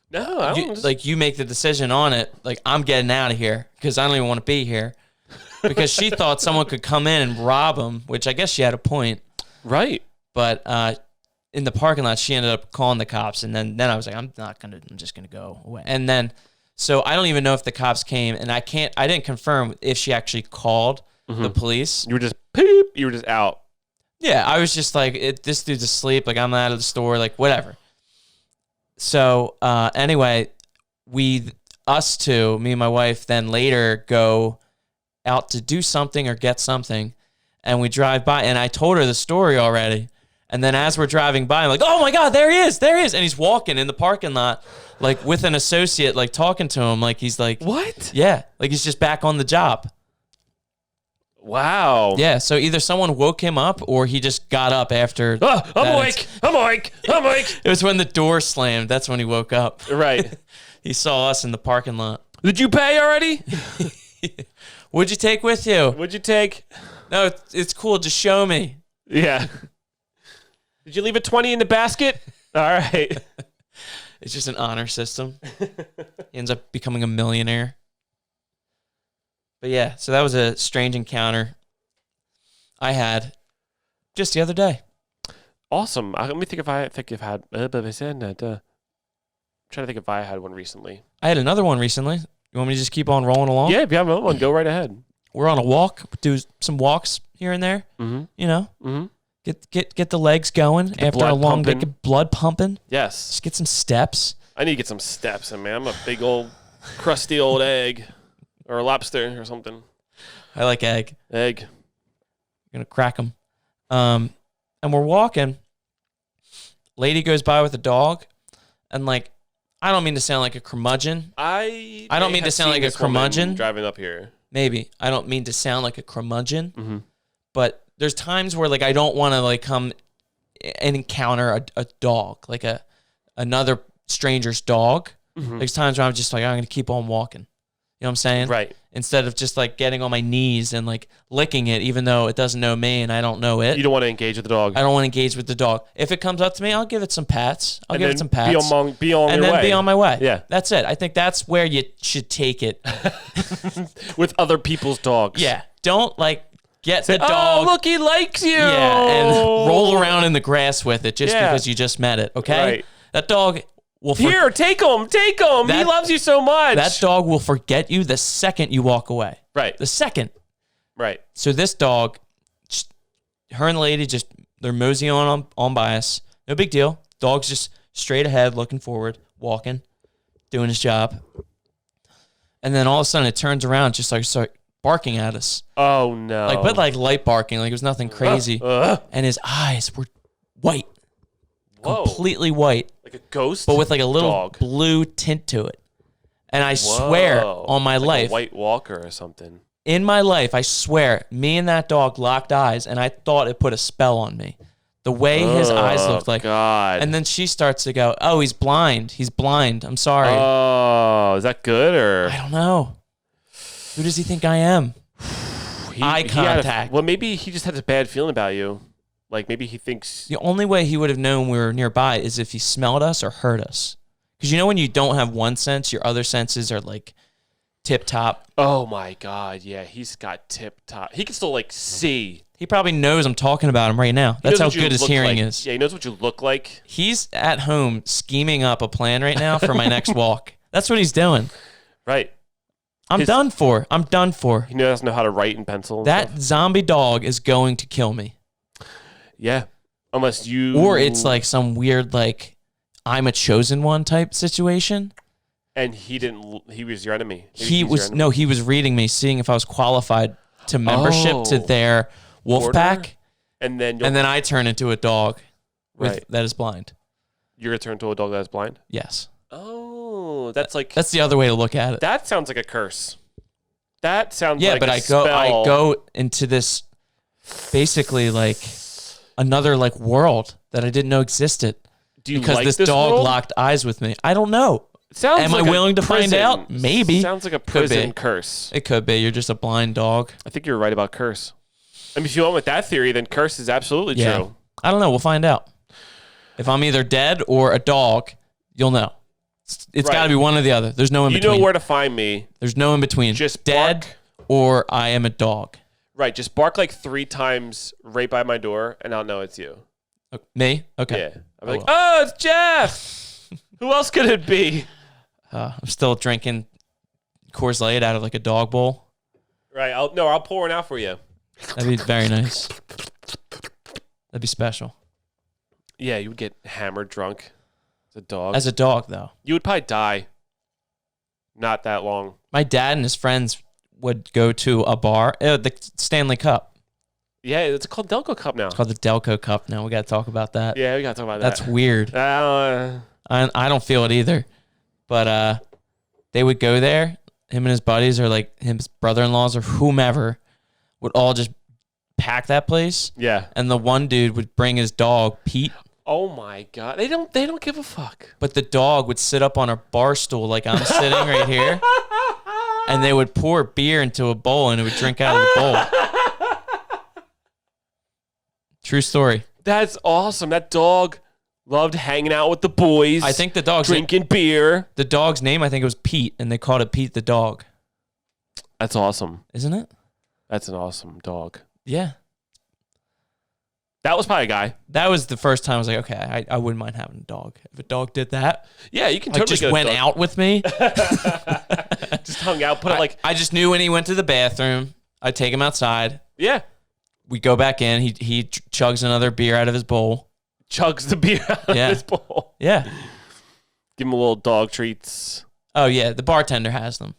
no, I don't. Like, you make the decision on it. Like, I'm getting out of here because I don't even want to be here. Because she thought someone could come in and rob him, which I guess she had a point. Right. But in the parking lot, she ended up calling the cops. And then I was like, I'm just going to go away. And then, so I don't even know if the cops came. And I didn't confirm if she actually called the police. You were just, peep, you were just out. Yeah, I was just like, this dude's asleep. Like, I'm out of the store. Like, whatever. So, anyway, us two, me and my wife, then later go out to do something or get something. And we drive by, and I told her the story already. And then as we're driving by, I'm like, oh, my God, there he is. There he is. And he's walking in the parking lot, like, with an associate, like, talking to him. Like, he's like... What? Yeah. Like, he's just back on the job. Wow. Yeah, so either someone woke him up or he just got up after... I'm awake. It was when the door slammed. That's when he woke up. Right. He saw us in the parking lot. Did you pay already? What'd you take with you? What'd you take? No, it's cool. Just show me. Yeah. Did you leave a 20 in the basket? All right. It's just an honor system. He ends up becoming a millionaire. But yeah, so that was a strange encounter I had just the other day. Awesome. Let me think if I've had. I'm trying to think if I had one recently. I had another one recently. You want me to just keep on rolling along? Yeah, if you have another one, go right ahead. We're on a walk. Do some walks here and there. Mm-hmm. You know, mm-hmm. Get the legs going after a long day. Get blood pumping. Yes. Just get some steps. I need to get some steps in, man. I'm a big old crusty old egg. Or a lobster or something. I like egg. Egg. I'm going to crack them. And we're walking. Lady goes by with a dog. And like, I don't mean to sound like a curmudgeon. I don't mean to sound like a curmudgeon. Driving up here. Maybe. I don't mean to sound like a curmudgeon. But there's times where like I don't want to like come and encounter a dog, like another stranger's dog. There's times where I'm just like, I'm going to keep on walking. You know what I'm saying? Right. Instead of just like getting on my knees and like licking it, even though it doesn't know me and I don't know it. You don't want to engage with the dog. I don't want to engage with the dog. If it comes up to me, I'll give it some pats. Be on my way. Yeah. That's it. I think that's where you should take it. With other people's dogs. Yeah. Don't like get the dog. Oh, look, he likes you. Yeah. And roll around in the grass with it just because you just met it. Okay. Right. That dog will Here, take him. He loves you so much. That dog will forget you the second you walk away. Right. The second. Right. So this dog, her and the lady they're moseying on by us. No big deal. Dog's just straight ahead, looking forward, walking, doing his job. And then all of a sudden it turns around, just like start barking at us. Oh no. But light barking, like it was nothing crazy. And his eyes were white. Whoa. Completely white. Like a ghost? But with like a little dog. blue tint to it. And I swear on my life. A White Walker or something. In my life, I swear, me and that dog locked eyes, and I thought it put a spell on me. The way his eyes looked like. God. And then she starts to go, oh, he's blind. He's blind. I'm sorry. Oh, is that good or? I don't know. Who does he think I am? Eye contact. Well, maybe he just had a bad feeling about you. Like maybe he thinks. The only way he would have known we were nearby is if he smelled us or heard us. Because you know when you don't have one sense, your other senses are like tip top. Oh my God. Yeah, he's got tip top. He can still like see. He probably knows I'm talking about him right now. That's how good his hearing is. Yeah, he knows what you look like. He's at home scheming up a plan right now for my next walk. That's what he's doing. Right. I'm done for. He doesn't know how to write in pencil. That zombie dog is going to kill me. Yeah. Unless you. Or it's like some weird, like, I'm a chosen one type situation. And he was your enemy. He was reading me, seeing if I was qualified to membership to their wolf pack. And then I turn into a dog that is blind. You're going to turn into a dog that is blind? Yes. Oh, that's the other way to look at it. That sounds like a curse. That sounds like a spell. Yeah, but I go into this basically like another like world that I didn't know existed. Do you because like this this dog world? locked eyes with me? I don't know. Am I willing to find out? Maybe. Sounds like a prison curse. It could be. You're just a blind dog. I think you're right about curse. I mean, if you went with that theory, then curse is absolutely true. I don't know. We'll find out. If I'm either dead or a dog, you'll know. It's got to be one or the other. There's no in between. You know where to find me. There's no in between. Just dead or I am a dog. Right. Just bark like 3 times right by my door, and I'll know it's you. Me? Okay. Yeah. I'm like, oh, it's Jeff. Who else could it be? I'm still drinking Coors Light out of like a dog bowl. Right. I'll pour one out for you. That'd be very nice. That'd be special. Yeah, you would get hammered drunk as a dog. As a dog, though. You would probably die. Not that long. My dad and his friends would go to a bar, the Stanley Cup. Yeah, it's called Delco Cup now. It's called the Delco Cup now. We got to talk about that. Yeah, we got to talk about that. That's weird. I don't feel it either. But they would go there. Him and his buddies or like his brother-in-laws or whomever would all just pack that place. Yeah. And the one dude would bring his dog, Pete. Oh my God. They don't give a fuck. But the dog would sit up on a bar stool like I'm sitting right here. And they would pour beer into a bowl and it would drink out of the bowl. True story. That's awesome. That dog loved hanging out with the boys. I think the dog's drinking beer. The dog's name, I think it was Pete, and they called it Pete the dog. That's awesome. Isn't it? That's an awesome dog. Yeah. That was probably a guy. That was the first time I was like, okay, I wouldn't mind having a dog. If a dog did that. Yeah, you can totally just went out with me. Just hung out, I just knew when he went to the bathroom, I'd take him outside. Yeah. We go back in. He chugs another beer out of his bowl. Chugs the beer out of his bowl. Yeah. Give him a little dog treats. Oh, yeah. The bartender has them.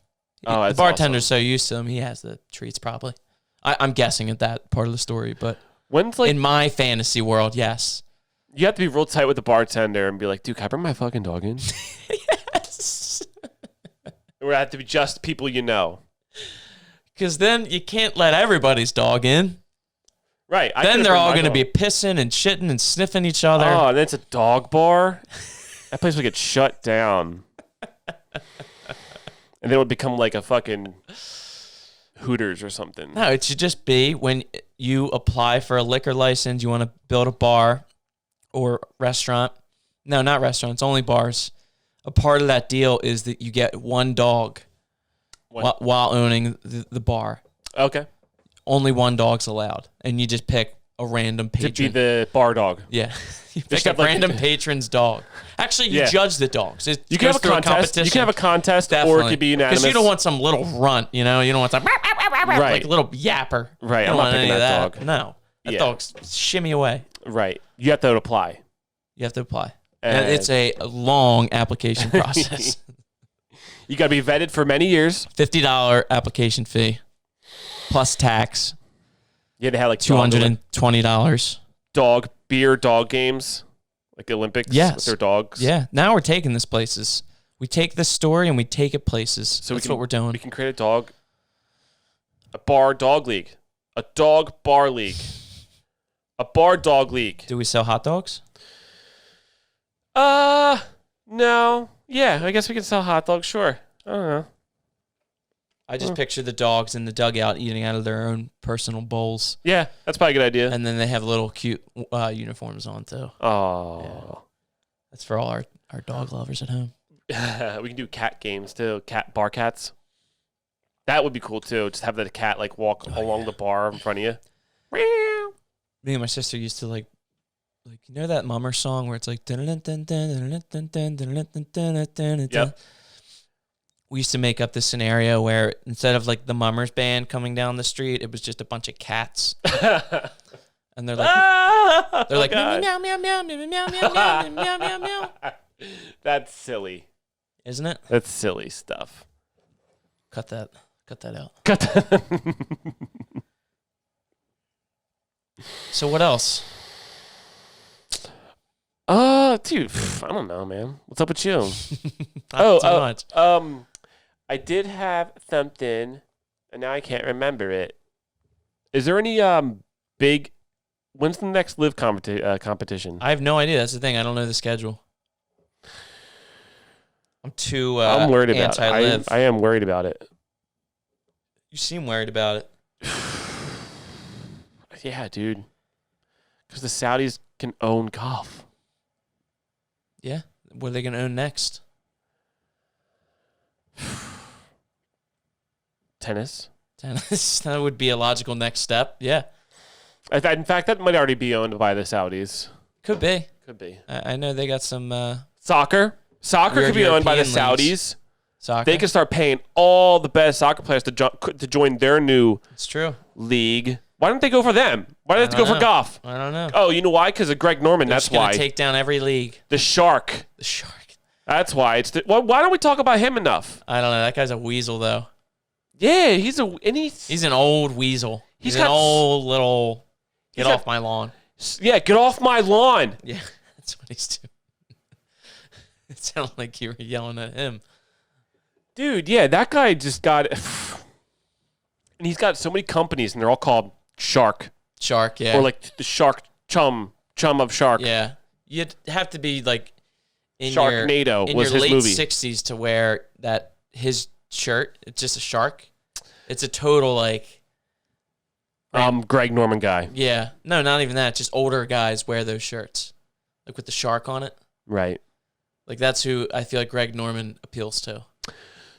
Oh, that's the bartender's awesome. so used to them, he has the treats probably. I'm guessing at that part of the story, but when's in my fantasy world, yes. You have to be real tight with the bartender and be like, dude, can I bring my fucking dog in? Yes. Or it have to be just people you know. Because then you can't let everybody's dog in. Right. Then they're all going to be pissing and shitting and sniffing each other. Oh, and then it's a dog bar? That place would get shut down. And then it would become like a fucking Hooters or something. No, it should just be when you apply for a liquor license, you want to build a bar or restaurant. No, not restaurants, only bars. A part of that deal is that you get one dog while owning the bar. Okay. Only one dog's allowed. And you just pick a random patron. To be the bar dog. Yeah. You pick a random patron's dog. Actually, you judge the dogs. You can have a contest. You can have a contest, or it could be unanimous. Because you don't want some little runt, you know? You don't want some like a little yapper. Right. I'm not picking that dog. No. That dog's shimmy away. Right. You have to apply. You have to apply. And it's a long application process. You got to be vetted for many years. $50 application fee plus tax. You had to have like $220. Beer dog games, like the Olympics with their dogs. Yeah. Now we're taking this places. We take this story and we take it places. So that's what we're doing. We can create a bar dog league, a dog bar league, a bar dog league. Do we sell hot dogs? No. Yeah, I guess we can sell hot dogs. Sure. I don't know. I just picture the dogs in the dugout eating out of their own personal bowls. Yeah, that's probably a good idea. And then they have little cute uniforms on, too. Oh. Yeah. That's for all our dog lovers at home. We can do cat games, too. Bar cats. That would be cool, too. Just have the cat, like, walk along the bar in front of you. Me and my sister used to, like, you know that Mummer song where it's like... Yep. We used to make up this scenario where instead of like the Mummers band coming down the street, it was just a bunch of cats. And they're like, meow, meow, meow, meow, meow, meow, meow, meow, meow, meow. That's silly. Isn't it? That's silly stuff. Cut that out. Cut that. So what else? Dude, I don't know, man. What's up with you? Not too much. I did have something, and now I can't remember it. Is there any big? When's the next live competition? I have no idea. That's the thing. I don't know the schedule. I'm too I'm worried about anti-live. it. I am worried about it. You seem worried about it. Yeah, dude. Because the Saudis can own golf. Yeah. What are they going to own next? Tennis. That would be a logical next step. Yeah. In fact, that might already be owned by the Saudis. Could be. Could be. I know they got some... Soccer. Soccer could be owned by the Saudis. Soccer. They could start paying all the best soccer players to join their new league. Why don't they go for them? Why do they have to go for golf? I don't know. Oh, you know why? Because of Greg Norman. That's why. Take down every league. The Shark. The Shark. That's why. Why don't we talk about him enough? I don't know. That guy's a weasel, though. Yeah, he's an old weasel. He's an old little. Get off my lawn. Yeah, get off my lawn. Yeah, that's what he's doing. It sounded like you were yelling at him. Dude, yeah, that guy just got... And he's got so many companies, and they're all called Shark. Shark, yeah. Or like the Shark Chum of Shark. Yeah. You'd have to be like in Sharknado was his movie. In your late 60s to wear his shirt. It's just a shark. It's a total like... Greg Norman guy. Yeah. No, not even that. Just older guys wear those shirts. Like with the shark on it. Right. Like that's who I feel like Greg Norman appeals to.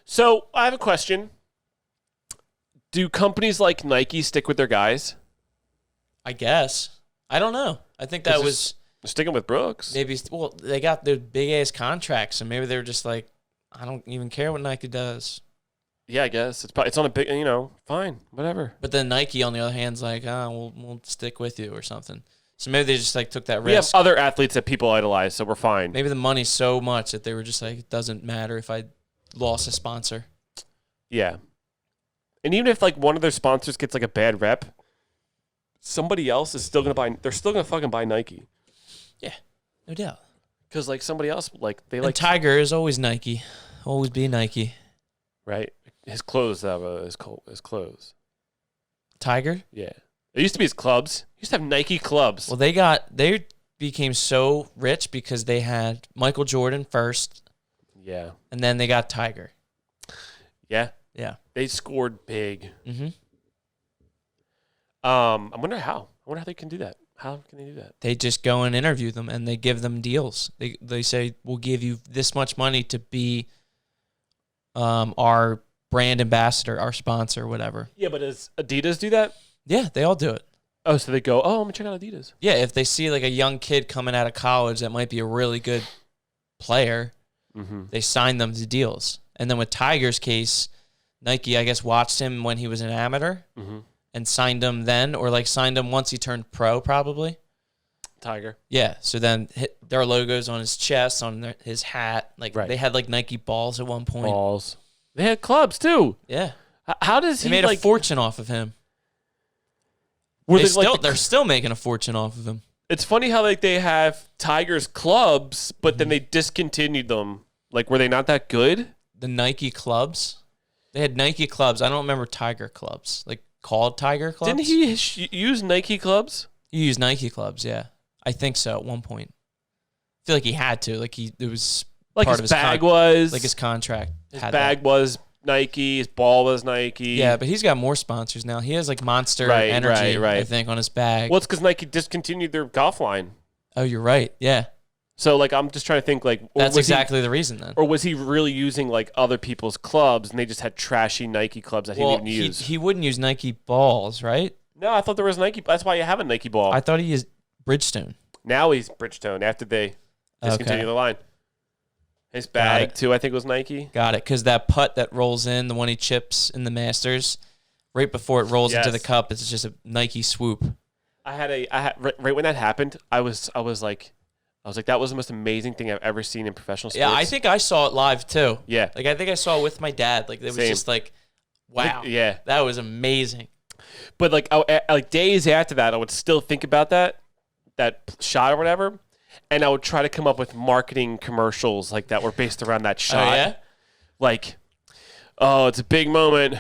So I have a question. Do companies like Nike stick with their guys? I guess. I don't know. I think that was... Sticking with Brooks. Maybe, well, they got their big-ass contracts, so maybe they were just like, I don't even care what Nike does. Yeah, I guess. It's on a big, fine, whatever. But then Nike, on the other hand, is like, we'll stick with you or something. So maybe they just like took that risk. We have other athletes that people idolize, so we're fine. Maybe the money's so much that they were just like, it doesn't matter if I lost a sponsor. Yeah. And even if like one of their sponsors gets like a bad rep, somebody else is still going to buy, they're still going to fucking buy Nike. Yeah, no doubt. Because like somebody else, like they And like Tiger is always Nike. Always be Nike. right. His clothes have his clothes. Tiger? Yeah, it used to be his clubs. He used to have Nike clubs. Well, they became so rich because they had Michael Jordan first, Yeah, and then they got Tiger. yeah, Yeah. they scored big. Mm-hmm. I wonder how. I wonder how they can do that. How can they do that? They just go and interview them, and they give them deals. They say, we'll give you this much money to be our brand ambassador, our sponsor, whatever. Yeah, but does Adidas do that? Yeah, they all do it. Oh, so they go, I'm gonna check out Adidas. Yeah, if they see like a young kid coming out of college that might be a really good player, they sign them to deals. And then with Tiger's case, Nike, I guess, watched him when he was an amateur and signed him then, or like signed him once he turned pro, probably. Tiger. Yeah, so then their logos on his chest, on his hat. Like they had like Nike balls at one point. Balls. They had clubs too. Yeah. How does he made like a fortune off of him? They're still making a fortune off of him. It's funny how like they have Tiger's clubs, but then they discontinued them. Like, were they not that good? The Nike clubs. They had Nike clubs. I don't remember Tiger clubs. Like called Tiger clubs. Didn't he use Nike clubs? He used Nike clubs, yeah. I think so at one point. I feel like he had to. Like it was like part his of his bag was like his contract. His bag was Nike. His ball was Nike. Yeah, but he's got more sponsors now. He has like Monster Energy, I think, on his bag. Well, it's because Nike discontinued their golf line. Oh, you're right. Yeah. So like I'm just trying to think like that's exactly the reason then. Or was he really using like other people's clubs and they just had trashy Nike clubs that he didn't even use? He wouldn't use Nike balls, right? No, I thought there was Nike. That's why you have a Nike ball. I thought he used Bridgestone. Now he's Bridgestone after they discontinue the line. His bag too, I think, was Nike. Got it, because that putt that rolls in, the one he chips in the Masters, right before it rolls into the cup, it's just a Nike swoop. I had right when that happened, I was like, that was the most amazing thing I've ever seen in professional sports. Yeah, I think I saw it live too. Yeah, like I think I saw it with my dad. Like it was just like, wow, yeah, that was amazing. But like days after that, I would still think about that shot or whatever, and I would try to come up with marketing commercials like that were based around that shot. Oh, yeah? Like, it's a big moment,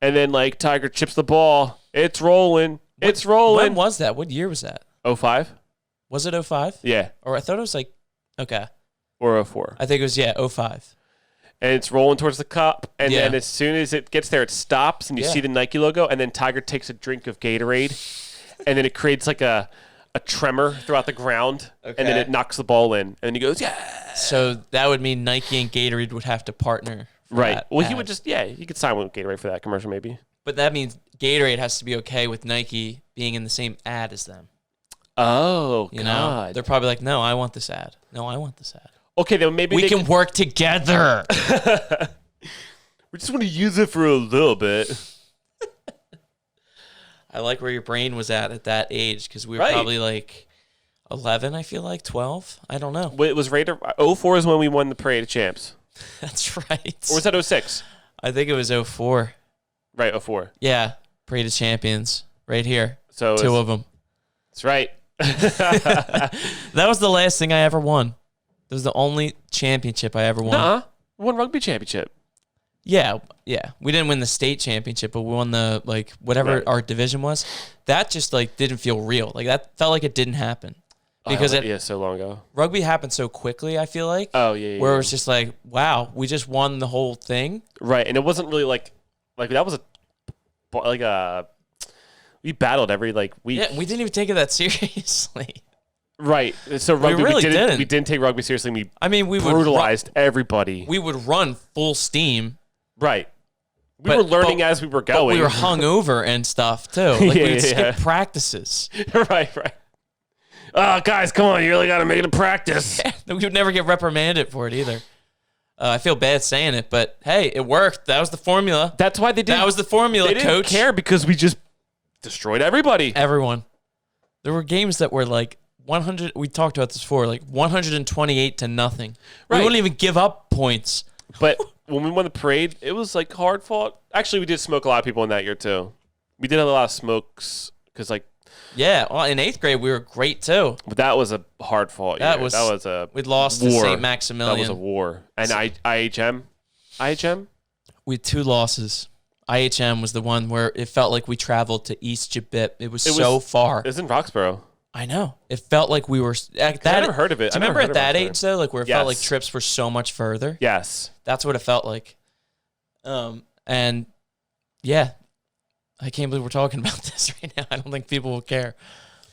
and then like Tiger chips the ball. It's rolling. It's rolling. When was that? What year was that? 05. Was it 05? Yeah. Or I thought it was like, okay. Or 04. I think it was, 05. And it's rolling towards the cup, and then as soon as it gets there, it stops, and you see the Nike logo, and then Tiger takes a drink of Gatorade, and then it creates like a tremor throughout the ground, and then it knocks the ball in, and he goes, yeah. So that would mean Nike and Gatorade would have to partner. Right. Well, he would just, he could sign with Gatorade for that commercial maybe. But that means Gatorade has to be okay with Nike being in the same ad as them. Oh, you know? They're probably like, no, I want this ad. No, I want this ad. Okay, then maybe we can work together. We just want to use it for a little bit. I like where your brain was at that age, because we were probably like 11, I feel like, 12. I don't know. It was Raider. 04 is when we won the Parade of Champs. That's right. Or was that 06? I think it was 04. Right, 04. Yeah, Parade of Champions, right here. So 2 of them. That's right. That was the last thing I ever won. It was the only championship I ever won. Nuh-uh. We won rugby championship. Yeah. We didn't win the state championship, but we won the, like, whatever our division was. That just, like, didn't feel real. Like, that felt like it didn't happen. Because so long ago. Rugby happened so quickly, I feel like. Oh, yeah. Where it was just like, wow, we just won the whole thing. Right, and it wasn't really like that was we battled every, like, week. Yeah, we didn't even take it that seriously. Right. So rugby, we didn't. We didn't take rugby seriously. We would brutalized everybody. We would run full steam. Right. We were learning as we were going. But we were hungover and stuff too. Like we'd skip practices. Right. Oh, guys, come on! You really got to make it a practice. We would never get reprimanded for it either. I feel bad saying it, but hey, it worked. That was the formula. That's why they did. That was the formula, Coach. They didn't care because we just destroyed everybody. Everyone. There were games that were like 100. We talked about this before, like 128 to nothing. Right. We wouldn't even give up points. But when we won the parade, it was like hard fought. Actually, we did smoke a lot of people in that year too. We did have a lot of smokes because like Yeah, well, in 8th grade we were great too. But that was a hard fought year. That was a we'd lost war. to St. Maximilian. That was a war. And IHM? We had 2 losses. IHM was the one where it felt like we traveled to East Jabip. It was so far. It was in Roxborough. I know. It felt like we were at that. I never heard of it. Do you remember at that age though, like where it felt like trips were so much further? Yes. That's what it felt like. And yeah, I can't believe we're talking about this right now. I don't think people will care.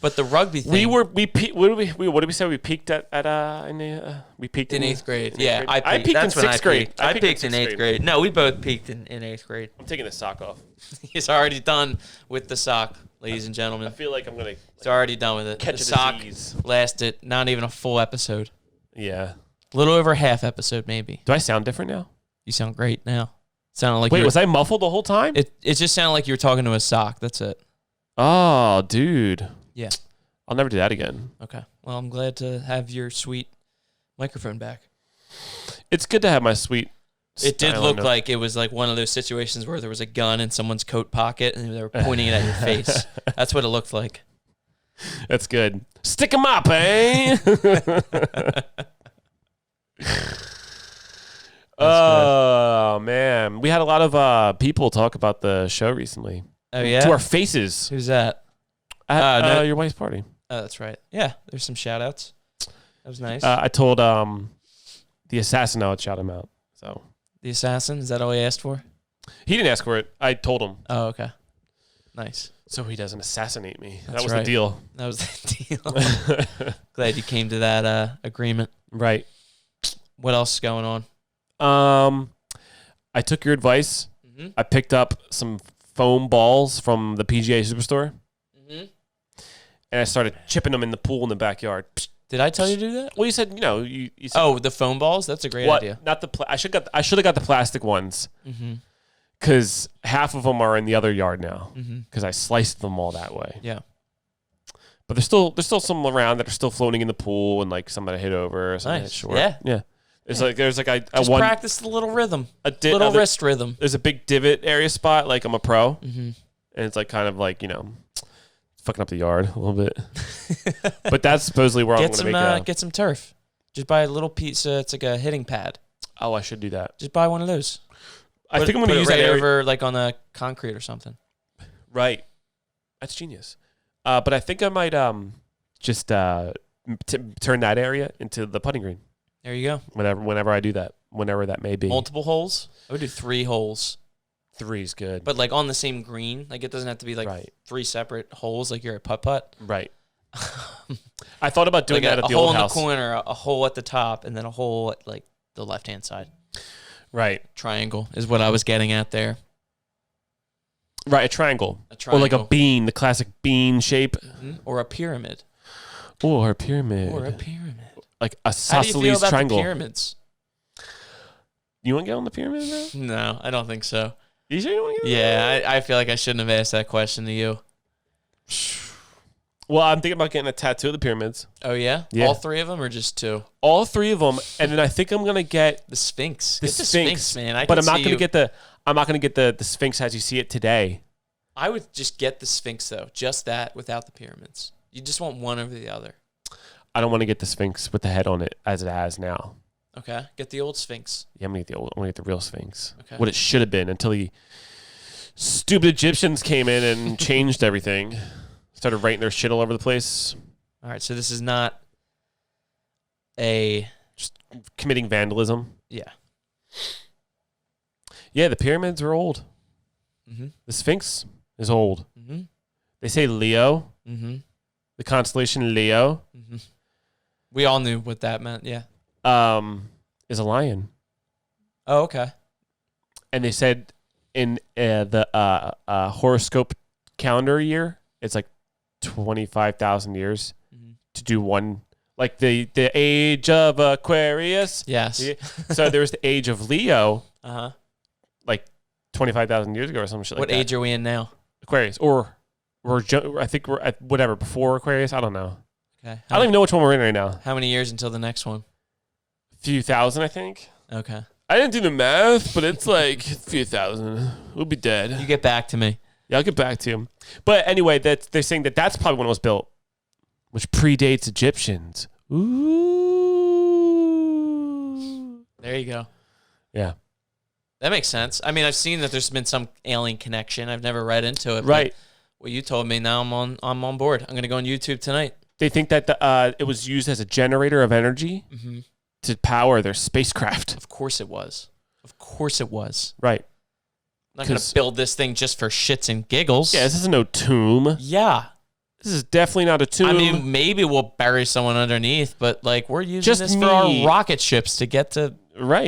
But the rugby thing. What did we say? We peaked we peaked in 8th grade. Yeah, I peaked in 6th grade. I peaked in 8th grade. No, we both peaked in 8th grade. I'm taking the sock off. He's already done with the sock, ladies and gentlemen. I feel like I'm gonna. He's already done with it. Catch the sock lasted not even a full episode. Yeah, a little over half episode maybe. Do I sound different now? You sound great now. Sounded like. Wait, was I muffled the whole time? It just sounded like you were talking to a sock. That's it. Oh, dude. Yeah. I'll never do that again. Okay. Well, I'm glad to have your sweet microphone back. It's good to have my sweet. It did look like it was like one of those situations where there was a gun in someone's coat pocket and they were pointing it at your face. That's what it looked like. That's good. Stick 'em up, eh? Oh, man. We had a lot of people talk about the show recently. Oh, yeah? To our faces. Who's that? At your wife's party. Oh, that's right. Yeah, there's some shout-outs. That was nice. I told the assassin I would shout him out. So the assassin? Is that all he asked for? He didn't ask for it. I told him. Oh, okay. Nice. So he doesn't assassinate me. That's that was right. the deal. That was the deal. Glad you came to that agreement. Right. What else is going on? I took your advice. Mm-hmm. I picked up some foam balls from the PGA Superstore. Mm-hmm. And I started chipping them in the pool in the backyard. Did I tell you to do that? Well, you said, you said. Oh, the foam balls? That's a great idea. Not the I should have got the plastic ones. Mm-hmm. Because half of them are in the other yard now. Because I sliced them all that way. Yeah. But there's still some around that are still floating in the pool, and like some that I hit over or something. Nice. Short. Yeah. Yeah. It's like there's like just practice the little rhythm, little wrist rhythm. There's a big divot area spot, like I'm a pro, and it's like kind of like fucking up the yard a little bit. But that's supposedly where I'm going to get some turf. Just buy a little piece. It's like a hitting pad. Oh, I should do that. Just buy one of those. I think I'm going to use that over like on the concrete or something. Right. That's genius. But I think I might just turn that area into the putting green. There you go. Whenever I do that, whenever that may be. Multiple holes? I would do 3 holes. 3's good. But like on the same green. Like it doesn't have to be like 3 separate holes like you're at putt-putt. Right. I thought about doing that at the old house. A hole in the corner, a hole at the top, and then a hole at like the left-hand side. Right. Triangle is what I was getting at there. Right, a triangle. Or like a bean, the classic bean shape. Mm-hmm. Or a pyramid. Or a pyramid. Like a isosceles triangle. How do you feel about the pyramids? You want to get on the pyramid, bro? No, I don't think so. You sure you want to get on Yeah, I feel like I shouldn't have asked that question to you. Well, I'm thinking about getting a tattoo of the pyramids. Oh, yeah? All 3 of them or just 2? All 3 of them, and then I think I'm going to get the Sphinx. The Sphinx, man. I'm not going to get the Sphinx as you see it today. I would just get the Sphinx though, just that without the pyramids. You just want one over the other. I don't want to get the Sphinx with the head on it as it has now. Okay, get the old Sphinx. Yeah, I'm gonna get the real Sphinx. Okay. What it should have been until the stupid Egyptians came in and changed everything. Started writing their shit all over the place. All right, so this is not just committing vandalism. Yeah. Yeah, the pyramids are old. Mm-hmm. The Sphinx is old. Mm-hmm. They say Leo. Mm-hmm. The constellation Leo. Mm-hmm. We all knew what that meant, yeah. Is a lion. Oh, okay. And they said in the horoscope calendar year, it's like 25,000 years to do one, like the age of Aquarius. Yes. So there's the age of Leo. Uh-huh. Like 25,000 years ago or some shit like that. What age are we in now? Aquarius. I think we're at whatever, before Aquarius. I don't know. Okay. I don't even know which one we're in right now. How many years until the next one? A few thousand, I think. Okay. I didn't do the math, but it's like a few thousand. We'll be dead. You get back to me. Yeah, I'll get back to you. But anyway, they're saying that's probably when it was built, which predates Egyptians. Ooh. There you go. Yeah. That makes sense. I mean, I've seen that there's been some alien connection. I've never read into it. Right. But what you told me, now I'm on board. I'm going to go on YouTube tonight. They think that it was used as a generator of energy to power their spacecraft. Of course it was. Of course it was. Right. I'm not going to build this thing just for shits and giggles. Yeah, this is no tomb. Yeah. This is definitely not a tomb. I mean, maybe we'll bury someone underneath, but like we're using Just this for our rocket ships to get to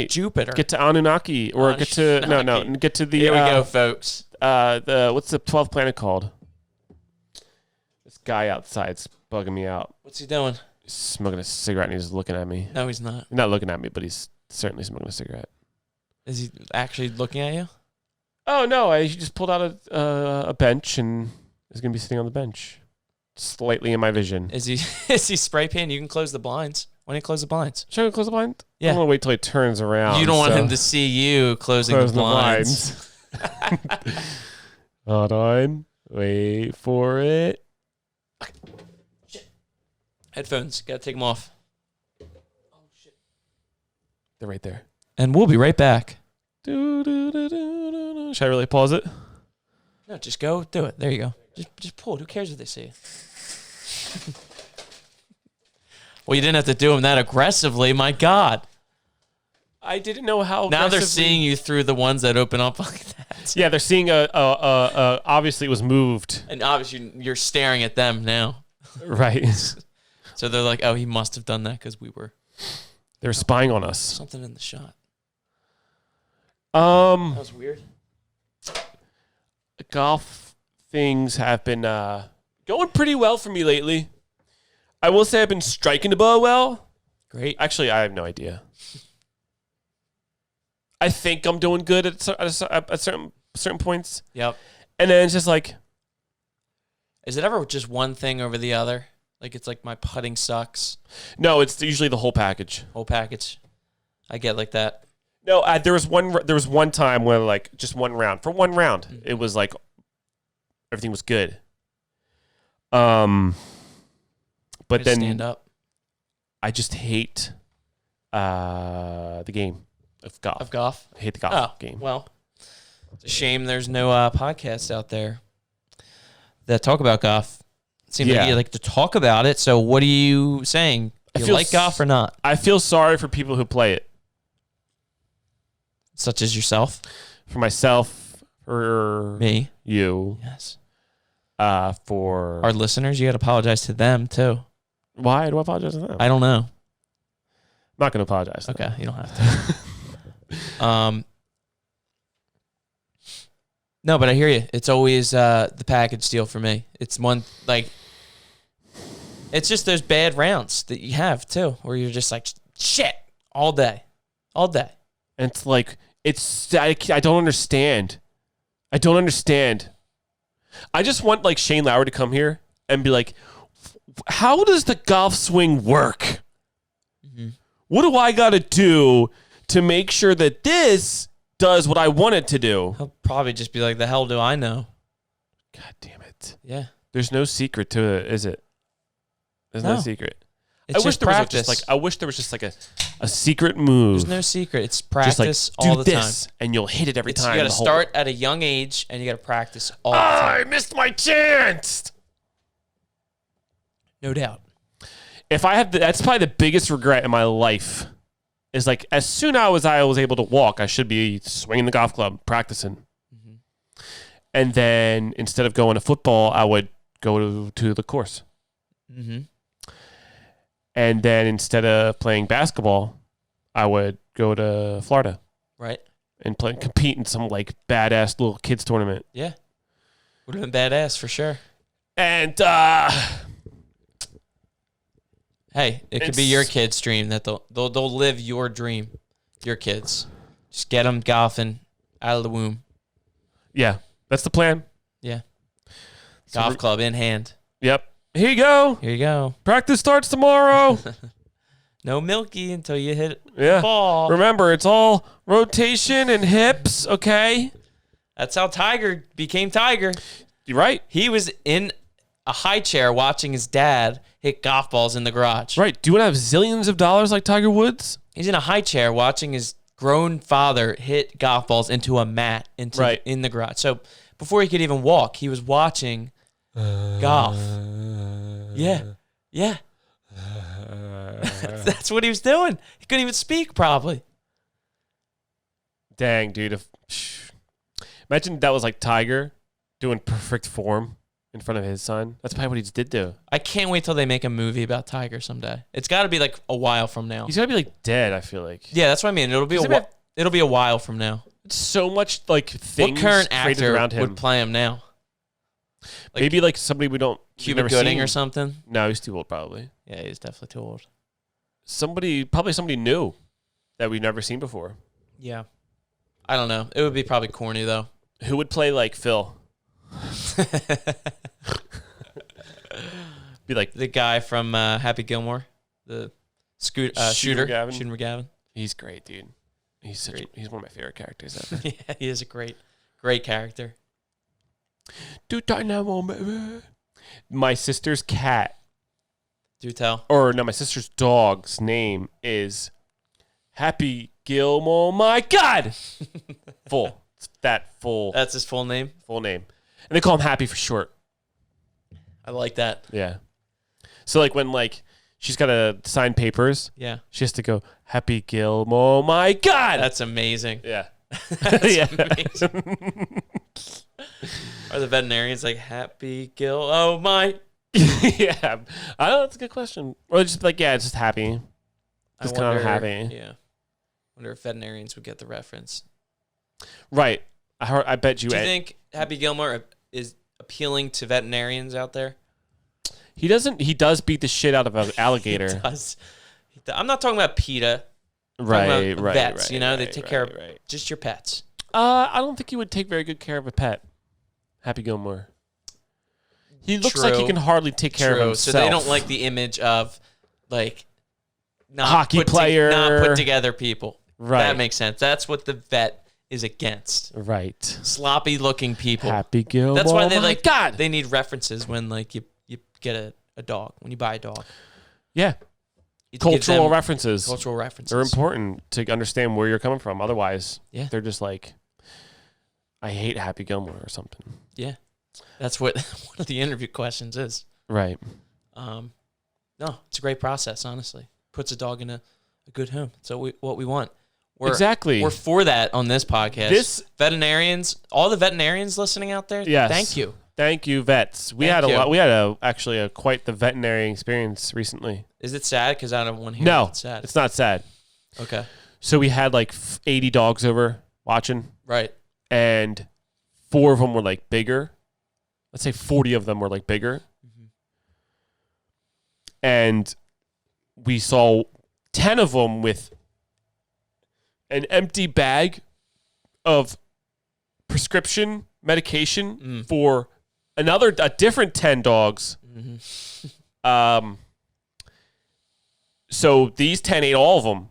Jupiter. Get to Anunnaki or get to get to the Here we go, folks. What's the 12th planet called? This guy outside's bugging me out. What's he doing? He's smoking a cigarette and he's looking at me. No, he's not. He's not looking at me, but he's certainly smoking a cigarette. Is he actually looking at you? Oh no, he just pulled out a bench and is going to be sitting on the bench. Slightly in my vision. Is he spray painting? You can close the blinds. Why don't you close the blinds? Should I close the blind? Yeah. I'm going to wait till he turns around. You don't want him to see you closing the blinds. Hold on. Wait for it. Shit. Headphones. Got to take them off. Oh, shit. They're right there. And we'll be right back. Should I really pause it? No, just go do it. There you go. Just pull it. Who cares what they see? Well, you didn't have to do them that aggressively. My God. I didn't know how. Now they're seeing you through the ones that open up like that. Yeah, they're seeing obviously it was moved. And obviously you're staring at them now. Right. So they're like, oh, he must have done that because they're spying on us. Something in the shot. That was weird. Golf things have been going pretty well for me lately. I will say I've been striking the ball well. Great. Actually, I have no idea. I think I'm doing good at certain points. Yep. And then it's just like, is it ever just one thing over the other? Like it's like my putting sucks. No, it's usually the whole package. Whole package. I get like that. No, there was one time where like just one round. For one round, it was like everything was good. But then stand up. I just hate the game of golf. Of golf? I hate the golf game. Well, it's a shame there's no podcasts out there that talk about golf. It seems like you like to talk about it. So what are you saying? Do you like golf or not? I feel sorry for people who play it. Such as yourself? For myself, for me, you. Yes. For our listeners, you got to apologize to them too. Why do I apologize to them? I don't know. I'm not going to apologize to them. You don't have to. No, but I hear you. It's always the package deal for me. It's one like it's just those bad rounds that you have too, where you're just like shit all day. And it's like I don't understand. I don't understand. I just want like Shane Lowry to come here and be like, how does the golf swing work? Mm-hmm. What do I got to do to make sure that this does what I want it to do? He'll probably just be like, the hell do I know? God damn it. Yeah. There's no secret to it, is it? There's no secret. It's just practice. I wish there was just like a secret move. There's no secret. It's practice just like, all the time. And you'll hit it every time. You got to start at a young age, and you got to practice all the time. I missed my chance. No doubt. If I have, that's probably the biggest regret in my life. Is like as soon as I was able to walk, I should be swinging the golf club, practicing. Mm-hmm. And then instead of going to football, I would go to the course. Mm-hmm. And then instead of playing basketball, I would go to Florida. Right. And compete in some like badass little kids tournament. Yeah. Would have been badass for sure. And hey, it could be your kid's dream that they'll live your dream. Your kids. Just get them golfing out of the womb. Yeah. That's the plan. Yeah. Golf club in hand. Yep. Here you go. Practice starts tomorrow. No milky until you hit the ball. Remember, it's all rotation and hips, okay? That's how Tiger became Tiger. You're right. He was in a high chair watching his dad hit golf balls in the garage. Right. Do you want to have zillions of dollars like Tiger Woods? He's in a high chair watching his grown father hit golf balls into a mat in the garage. So before he could even walk, he was watching golf. Yeah. That's what he was doing. He couldn't even speak probably. Dang, dude. Imagine that was like Tiger doing perfect form in front of his son. That's probably what he just did do. I can't wait till they make a movie about Tiger someday. It's got to be like a while from now. He's got to be like dead, I feel like. Yeah, that's what I mean. It'll be a while from now. So much like things. What current actor around him would play him now? Like, maybe like somebody we've Cuba never Gooding seen. or something? No, he's too old probably. Yeah, he's definitely too old. Probably somebody new that we've never seen before. Yeah. I don't know. It would be probably corny though. Who would play like Phil? Be like the guy from Happy Gilmore, the Shooter McGavin. He's great, dude. He's one of my favorite characters ever. Yeah, he is a great character. Do dynamo, baby. My sister's cat. Do tell. Or no, my sister's dog's name is Happy Gilmore. My God, full. It's that full. That's his full name. Full name, and they call him Happy for short. I like that. Yeah. So like when like she's got to sign papers. Yeah. She has to go Happy Gilmore. My God. That's amazing. Yeah. That's amazing. Are the veterinarians like Happy Gil? Oh my. Yeah. I don't know. That's a good question. Or just like, yeah, it's just happy. Just kind of happy. Yeah. Wonder if veterinarians would get the reference. Right. I bet you. Do you think Happy Gilmore is appealing to veterinarians out there? He doesn't. He does beat the shit out of an alligator. He does. I'm not talking about PETA. Right. Vets, they take care of just your pets. I don't think he would take very good care of a pet. Happy Gilmore. He looks like he can hardly take care of himself. So they don't like the image of like not hockey player, not put together people. Right. That makes sense. That's what the vet is against. Right. Sloppy looking people. Happy Gilmore. That's why they need references when like you get a dog, when you buy a dog. Yeah. Cultural references. They're important to understand where you're coming from. Otherwise, they're just like, I hate Happy Gilmore or something. Yeah. That's what one of the interview questions is. Right. No, it's a great process, honestly. Puts a dog in a good home. So what we want. We're for that on this podcast. Veterinarians, all the veterinarians listening out there, thank you. Thank you, vets. We had actually quite the veterinary experience recently. Is it sad? Because I don't want to hear it's sad. It's not sad. Okay. So we had like 80 dogs over watching. Right. And 4 of them were like bigger. Let's say 40 of them were like bigger. Mm-hmm. And we saw 10 of them with an empty bag of prescription medication for a different 10 dogs. Mm-hmm. So these 10 ate all of them.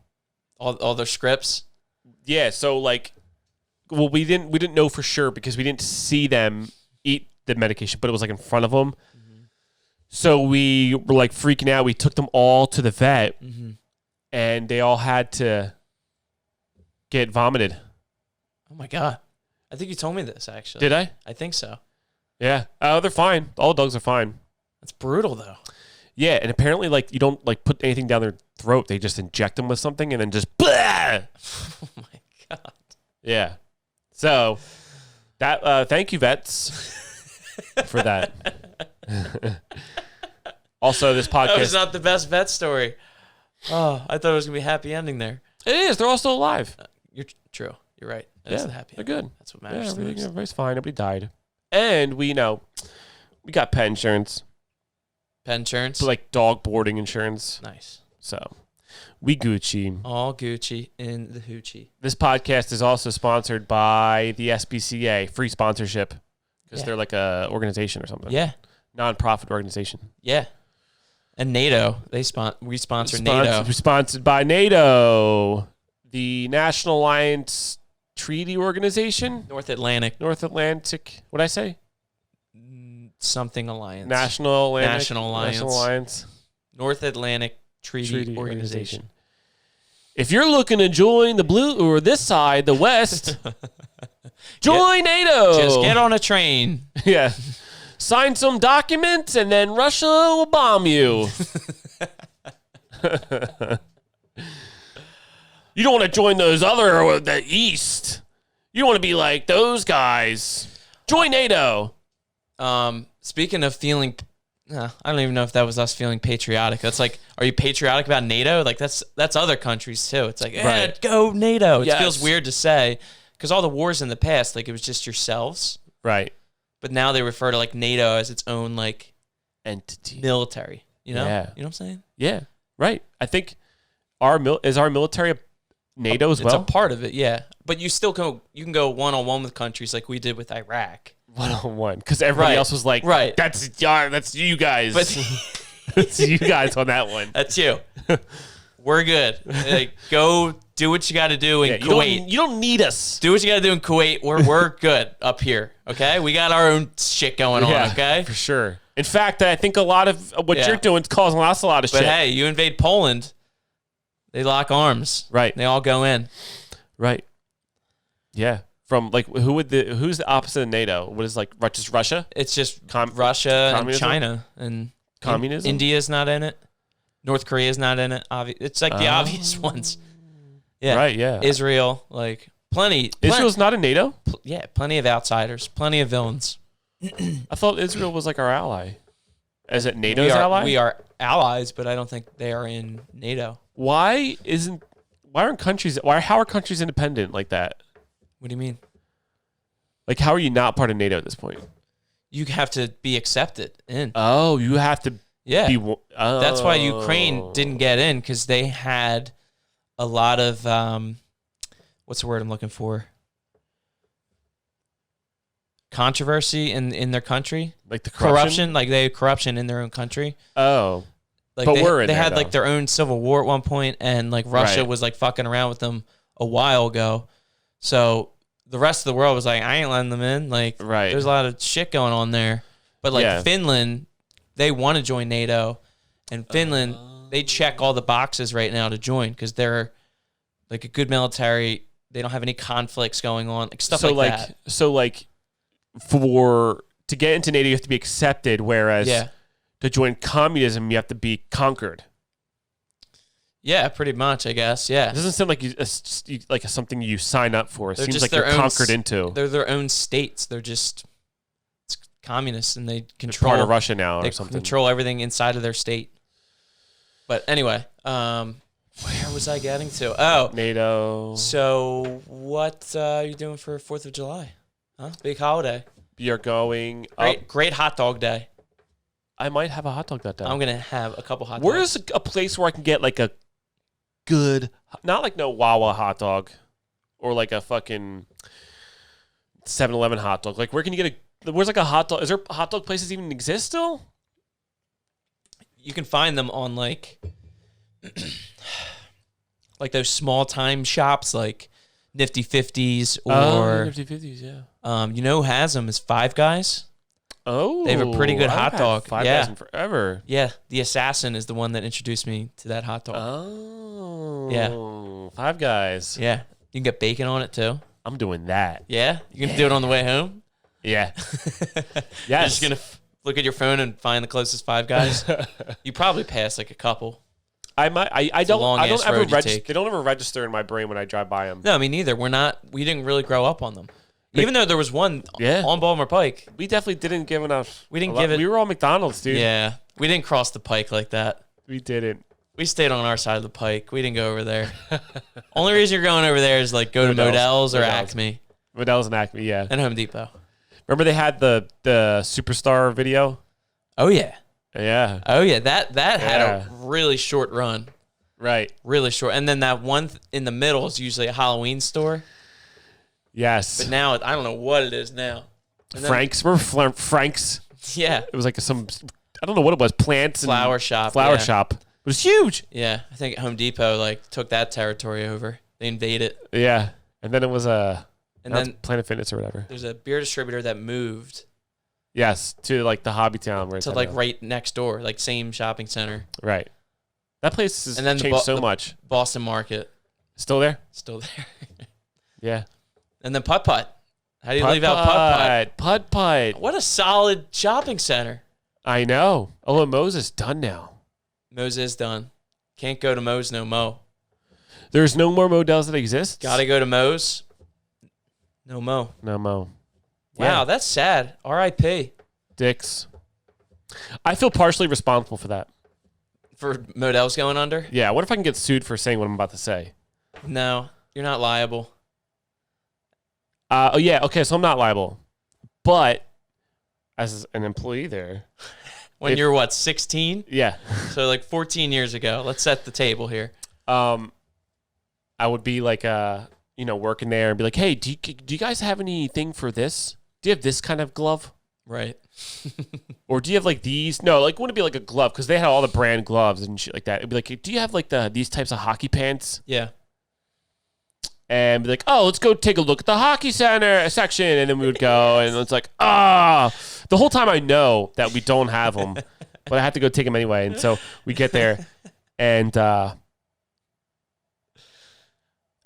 All their scripts? Yeah, so like, well, we didn't know for sure because we didn't see them eat the medication, but it was like in front of them. Mm-hmm. So we were like freaking out. We took them all to the vet, and they all had to get vomited. Oh my God. I think you told me this, actually. Did I? I think so. Yeah. Oh, they're fine. All dogs are fine. That's brutal, though. Yeah, and apparently, like, you don't like put anything down their throat. They just inject them with something and then just blah! Oh my God. Yeah. So that thank you, vets, for that. Also, this podcast. That was not the best vet story. Oh, I thought it was gonna be a happy ending there. It is. They're all still alive. You're true. You're right. That's the happy ending. They're good. That's what matters. Yeah, everybody's fine. Nobody died. And we got pet insurance. Pet insurance? Like dog boarding insurance. Nice. So we Gucci. All Gucci in the hoochie. This podcast is also sponsored by the SPCA, free sponsorship, because they're like a organization or something. Yeah. Non-profit organization. Yeah. And NATO. We sponsor NATO. Sponsored by NATO, the National Alliance Treaty Organization? North Atlantic. What'd I say? Something Alliance. National Alliance. Alliance. North Atlantic Treaty Organization. If you're looking to join the blue or this side, the West, join NATO. Just get on a train. Yeah. Sign some documents and then Russia will bomb you. You don't want to join those other, the East. You don't want to be like those guys. Join NATO. Speaking of feeling, I don't even know if that was us feeling patriotic. That's like, are you patriotic about NATO? Like that's other countries too. It's like, right. Go NATO. It Yes. feels weird to say because all the wars in the past, like it was just yourselves. Right. But now they refer to like NATO as its own like entity, military. You know? Yeah. You know what I'm saying? Yeah. Right. I think our military NATO as well. It's a part of it, yeah. But you still you can go one-on-one with countries like we did with Iraq. One-on-one, because everybody else was like, that's you guys. But it's you guys on that one. That's you. We're good. Like, go do what you got to do in Kuwait. You don't need us. Do what you got to do in Kuwait. We're good up here. Okay, we got our own shit going on. Okay, for sure. In fact, I think a lot of what you're doing is causing us a lot of shit. But hey, you invade Poland, they lock arms. Right. They all go in. Right. Yeah. From like who's the opposite of NATO? What is like just Russia? It's just Russia and China and communism. India's not in it. North Korea's not in it. It's like the obvious ones. Yeah. Right. Yeah. Israel, like plenty. Israel's not in NATO. Yeah, plenty of outsiders, plenty of villains. I thought Israel was like our ally. Is it NATO's ally? We are allies, but I don't think they are in NATO. How are countries independent like that? What do you mean? Like, how are you not part of NATO at this point? You have to be accepted in. Oh, you have to. Yeah. That's why Ukraine didn't get in, because they had a lot of what's the word I'm looking for? Controversy in their country. Like the corruption? Like they had corruption in their own country. Oh. Like but they had like their own civil war at one point, and like Russia was like fucking around with them a while ago. So the rest of the world was like, I ain't letting them in. Like, there's a lot of shit going on there. But like Finland, they want to join NATO, and Finland, they check all the boxes right now to join because they're like a good military. They don't have any conflicts going on, like stuff like that. So like, to get into NATO, you have to be accepted, whereas to join communism, you have to be conquered. Yeah, pretty much, I guess. Yeah, it doesn't seem like something you sign up for. It seems like you're conquered into. They're their own states. They're just communists, and they control. They're part of Russia now, or something. They control everything inside of their state. But anyway, where was I getting to? Oh, NATO. So what are you doing for 4th of July? Huh? Big holiday. You're going great hot dog day. I might have a hot dog that day. I'm gonna have a couple hot dogs. Where's a place where I can get like a good, not like no Wawa hot dog or like a fucking 7-Eleven hot dog? Like, where can you get where's like a hot dog? Is there hot dog places even exist still? You can find them on like like those small time shops like Nifty 50s or Nifty 50s, yeah. You know who has them is Five Guys. Oh, they have a pretty good hot dog. Five Guys in forever. Yeah, the Assassin is the one that introduced me to that hot dog. Oh, yeah, Five Guys. Yeah, you can get bacon on it too. I'm doing that. Yeah, you can do it on the way home. Yeah, yes. You're just gonna look at your phone and find the closest Five Guys. You probably pass like a couple. I might. I don't ever register. They don't ever register in my brain when I drive by them. No, me neither. We didn't really grow up on them. Even though there was one on Baltimore Pike. We definitely didn't give enough. We didn't give it. We were all McDonald's, dude. Yeah. We didn't cross the Pike like that. We didn't. We stayed on our side of the Pike. We didn't go over there. Only reason you're going over there is like go to Modell's or Acme. Modell's and Acme, yeah. And Home Depot. Remember they had the Superstar video? Oh, yeah. Yeah. Oh, yeah. That had a really short run. Right. Really short. And then that one in the middle is usually a Halloween store. Yes. But now, I don't know what it is now. Frank's. Remember Frank's? Yeah. It was like I don't know what it was. Plants and flower shop. Flower shop. It was huge. Yeah. I think Home Depot took that territory over. They invaded it. Yeah. And then it was And then Planet Fitness or whatever. there's a beer distributor that moved Yes, to like the Hobby Town. to like right next door, like same shopping center. Right. That place has And then changed so much. Boston Market. Still there? Still there. Yeah. And then Putt Putt. How do you leave out Putt Putt? Putt Putt. What a solid shopping center. I know. Oh, and Moe's is done now. Moe's is done. Can't go to Moe's no mo. There's no more Models that exist? Gotta go to Moe's. No mo. No Mo. Wow, that's sad. R.I.P. Dicks. I feel partially responsible for that. For Modell's going under? Yeah, what if I can get sued for saying what I'm about to say? No, you're not liable. Oh, yeah. Okay, so I'm not liable. But as an employee there. When you're what, 16? Yeah. So like 14 years ago. Let's set the table here. I would be like, working there and be like, hey, do you guys have anything for this? Do you have this kind of glove? Right. Or do you have like these? No, like wouldn't it be like a glove? Because they had all the brand gloves and shit like that. It'd be like, do you have like these types of hockey pants? Yeah. And be like, oh, let's go take a look at the hockey center section. And then we would go and it's like, the whole time I know that we don't have them, but I have to go take them anyway. And so we get there and I'd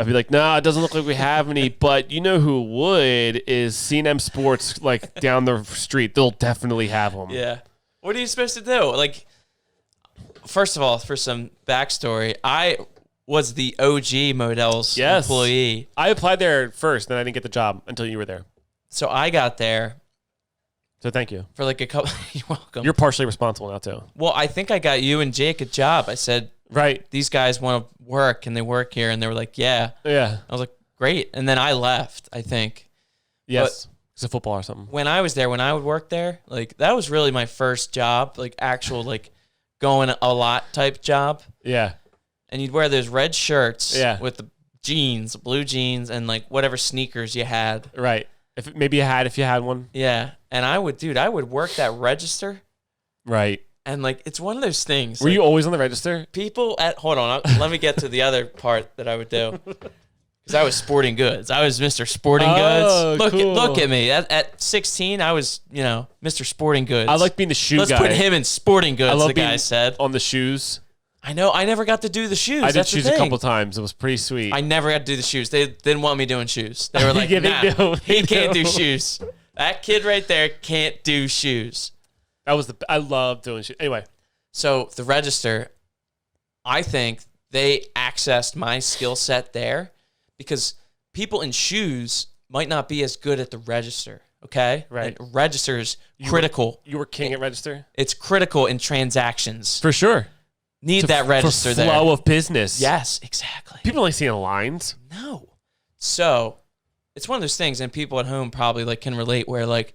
be like, no, it doesn't look like we have any, but you know who would is C&M Sports, like down the street. They'll definitely have them. Yeah. What are you supposed to do? Like, first of all, for some backstory, I was the OG Modell's employee. I applied there first, then I didn't get the job until you were there. So I got there. So thank you. For like a couple. You're welcome. You're partially responsible now too. Well, I think I got you and Jake a job. I said, right, these guys want to work and they work here. And they were like, yeah. Yeah. I was like, great. And then I left, I think. Yes. It's a football or something. When I was there, when I would work there, like that was really my first job, like actual, like going a lot type job. Yeah. And you'd wear those red shirts with the jeans, blue jeans, and like whatever sneakers you had. Right. If you had one. Yeah. And I would work that register. Right. And like, it's one of those things. Were you always on the register? Hold on, let me get to the other part that I would do. Because I was sporting goods. I was Mr. Sporting Goods. Look at me. At 16, I was, Mr. Sporting Goods. I like being the shoe guy. Let's put him in sporting goods, the guy said. On the shoes. I know. I never got to do the shoes. I did shoes a couple times. It was pretty sweet. I never got to do the shoes. They didn't want me doing shoes. They were like, nah, he can't do shoes. That kid right there can't do shoes. I love doing shoes. Anyway. So the register, I think they accessed my skill set there because people in shoes might not be as good at the register. Okay? Right. And register is critical. You were king at register? It's critical in transactions. For sure. Need that register there. Flow of business. Yes, exactly. People only see the lines. No. So it's one of those things, and people at home probably like can relate where like,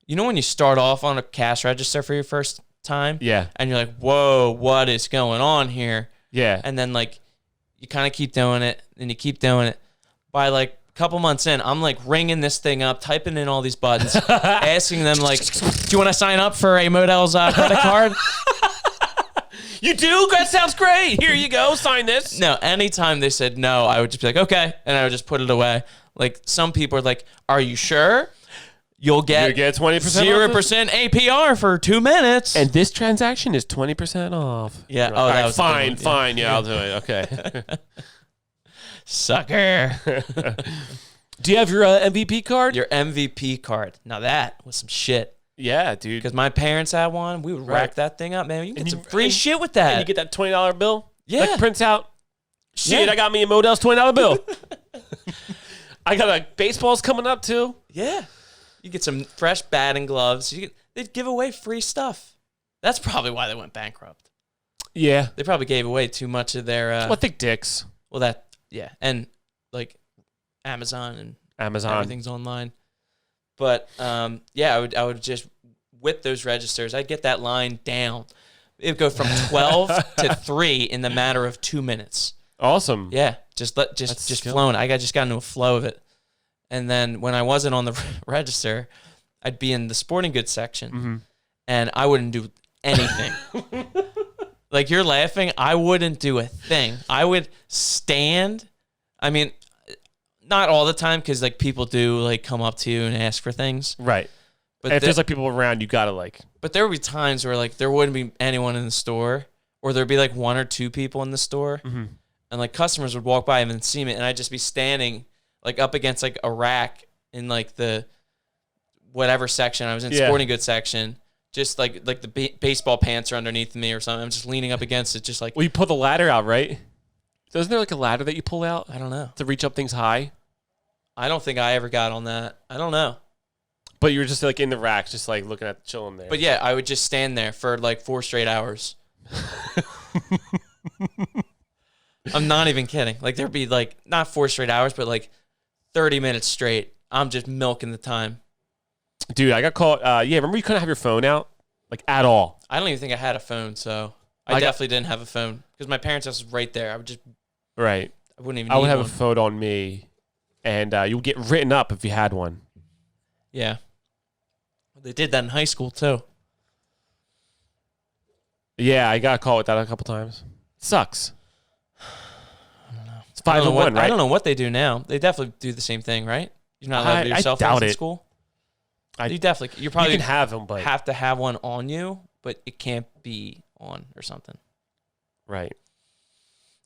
when you start off on a cash register for your first time? Yeah. And you're like, whoa, what is going on here? Yeah. And then like you kind of keep doing it and you keep doing it. By like a couple months in, I'm like ringing this thing up, typing in all these buttons, asking them like, do you want to sign up for a Modell's credit card? You do? That sounds great. Here you go. Sign this. No, anytime they said no, I would just be like, okay. And I would just put it away. Like some people are like, are you sure? You'll get 20% 0% APR for 2 minutes. And this transaction is 20% off. Yeah. Right. That was fine. Yeah, I'll do it. Okay. Sucker. Do you have your MVP card? Your MVP card. Now that was some shit. Yeah, dude. Because my parents had one. We would rack that thing up, man. You can get some free shit with that. And you get that $20 bill? Yeah. Like prints out. Shit, I got me a Modell's $20 bill. I got like baseballs coming up too. Yeah. You get some fresh batting gloves. They'd give away free stuff. That's probably why they went bankrupt. Yeah. They probably gave away too much of their... well, I think dicks. Well, yeah. And like Amazon and everything's online. But yeah, I would just, with those registers, I'd get that line down. It would go from 12 to 3 in the matter of 2 minutes. Awesome. Yeah. Just flowing. I just got into a flow of it. And then when I wasn't on the register, I'd be in the sporting goods section, and I wouldn't do anything. Like, you're laughing. I wouldn't do a thing. I would stand. I mean, not all the time because like people do like come up to you and ask for things. Right. But and if there's like people around, you gotta like. But there would be times where like there wouldn't be anyone in the store, or there'd be like 1 or 2 people in the store, and like customers would walk by and see me, and I'd just be standing like up against like a rack in like the whatever section I was in, sporting goods section. Just like the baseball pants are underneath me or something. I'm just leaning up against it, just like. Well, you pull the ladder out, right? So isn't there like a ladder that you pull out? I don't know. To reach up things high? I don't think I ever got on that. I don't know. But you were just like in the racks, just like looking at chilling there. But yeah, I would just stand there for like 4 straight hours. I'm not even kidding. Like there'd be like not 4 straight hours, but like 30 minutes straight. I'm just milking the time. Dude, I got caught. Remember you couldn't have your phone out? Like at all. I don't even think I had a phone, so I definitely didn't have a phone. Because my parents' house was right there. I would just. Right. I wouldn't even I would have one. a phone on me, and you would get written up if you had one. Yeah. They did that in high school, too. Yeah, I got caught with that a couple times. Sucks. I don't know. It's 501, right? I don't know what they do now. They definitely do the same thing, right? You're not allowed to do your cell phones in school? You probably can have them, but have to have one on you, but it can't be on or something. Right.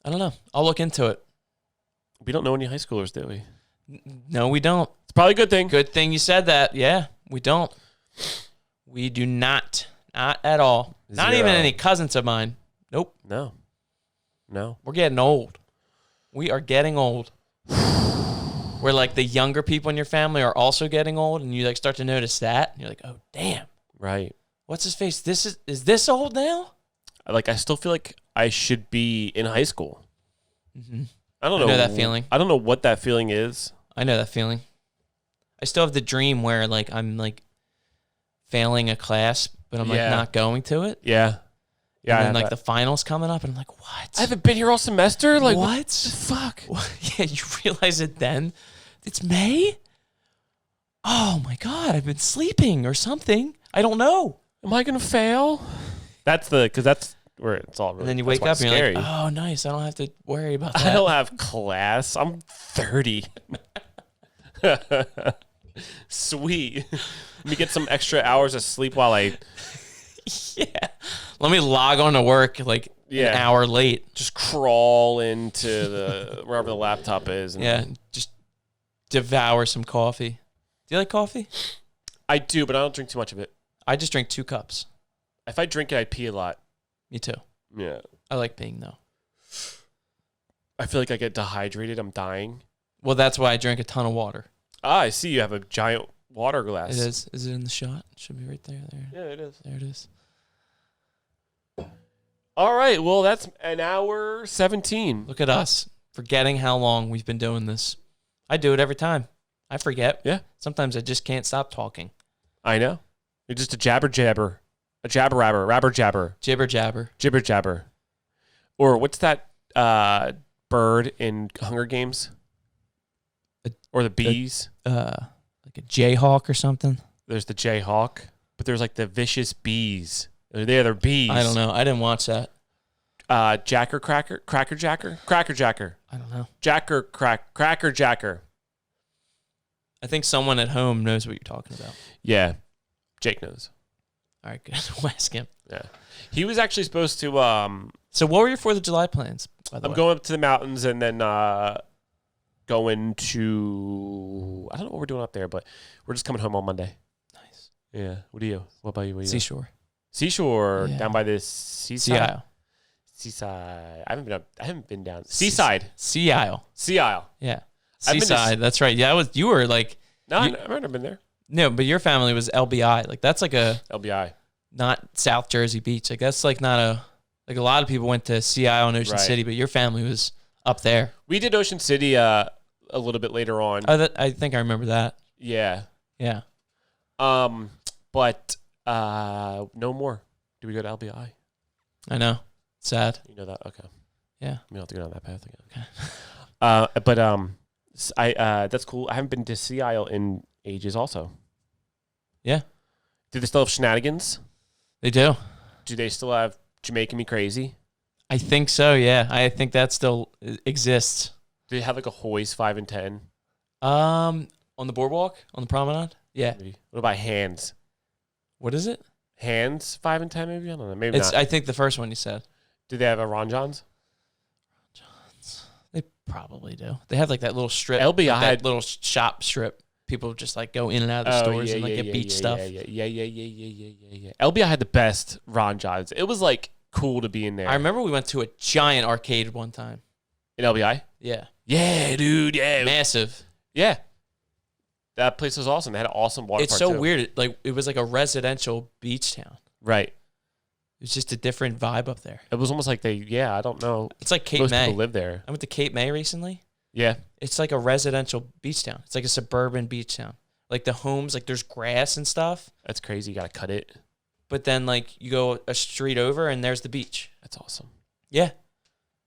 I don't know. I'll look into it. We don't know any high schoolers, do we? No, we don't. It's probably a good thing. Good thing you said that. Yeah, we don't. We do not. Not at all. Not even any cousins of mine. Nope. No. We're getting old. We are getting old. Where like the younger people in your family are also getting old, and you like start to notice that, and you're like, oh damn. Right. What's his face? Is this old now? Like I still feel like I should be in high school. Mm-hmm. I don't know. I know that feeling. I don't know what that feeling is. I know that feeling. I still have the dream where like I'm like failing a class, but I'm like not going to it. Yeah. Yeah. And then like the finals coming up, and I'm like, what? I haven't been here all semester. Like what the fuck? Yeah, you realize it then. It's May. Oh my god, I've been sleeping or something. I don't know. Am I gonna fail? That's where it's all. Really, and then you wake up and scary. you're like, oh, nice. I don't have to worry about that. I don't have class. I'm 30. Sweet. Let me get some extra hours of sleep while I. Yeah. Let me log on to work like an hour late. Just crawl into the wherever the laptop is. And just devour some coffee. Do you like coffee? I do, but I don't drink too much of it. I just drink 2 cups. If I drink it, I pee a lot. Me too. Yeah. I like peeing though. I feel like I get dehydrated. I'm dying. Well, that's why I drink a ton of water. Ah, I see you have a giant water glass. It is. Is it in the shot? It should be right there. Yeah, it is. There it is. All right. Well, that's an hour 17. Look at us forgetting how long we've been doing this. I do it every time. I forget. Yeah. Sometimes I just can't stop talking. I know. You're just a jabber jabber. A jabber rabber. Rabber jabber. Jibber jabber. Jibber jabber. Or what's that bird in Hunger Games? Or the bees? Like a jayhawk or something. There's the jayhawk, but there's like the vicious bees. They're bees. I don't know. I didn't watch that. Jacker Cracker? Cracker Jacker? Cracker Jacker. I don't know. Cracker Jacker. I think someone at home knows what you're talking about. Yeah. Jake knows. All right, good. We'll ask him. Yeah. He was actually supposed to... So what were your 4th of July plans, by the way? I'm going up to the mountains and then going to... I don't know what we're doing up there, but we're just coming home on Monday. Nice. Yeah. What about you? Seashore. Seashore, Yeah. down by the seaside? Sea Isle. Seaside. I haven't been down. Seaside. Sea Isle. Sea Isle. Yeah. I've been to Seaside. That's right. Yeah, you were like... No, I've never been there. No, but your family was LBI. Like that's like a LBI. Not South Jersey Beach. Like that's like not a like a lot of people went to Sea Isle and Ocean City, but your family was up there. We did Ocean City a little bit later on. I think I remember that. Yeah. Yeah. But no more. Do we go to LBI? I know. Sad. You know that? Okay. Yeah. We don't have to go down that path again. Okay. But that's cool. I haven't been to Sea Isle in ages also. Yeah. Do they still have shenanigans? They do. Do they still have Jamaican Me Crazy? I think so, yeah. I think that still exists. Do they have like a Hoy's 5 and 10? On the boardwalk, on the promenade. Yeah. Maybe. What about Hands? What is it? Hands 5 and 10 maybe? I don't know. Maybe It's. not. I think the first one you said. Do they have a Ron John's? They probably do. They have like that little strip. LBI like that had- little shop strip. People just like go in and out of the stores and like get beach stuff. Yeah. LBI had the best Ron John's. It was like cool to be in there. I remember we went to a giant arcade one time. In LBI? Yeah. Yeah, dude. Yeah. Massive. Yeah. That place was awesome. They had an awesome water It's park so too. weird. It was like a residential beach town. Right. It was just a different vibe up there. It was almost like I don't know. It's like Cape Most May. people live there. I went to Cape May recently. Yeah. It's like a residential beach town. It's like a suburban beach town. Like the homes, like there's grass and stuff. That's crazy. You got to cut it. But then like you go a street over and there's the beach. That's awesome. Yeah.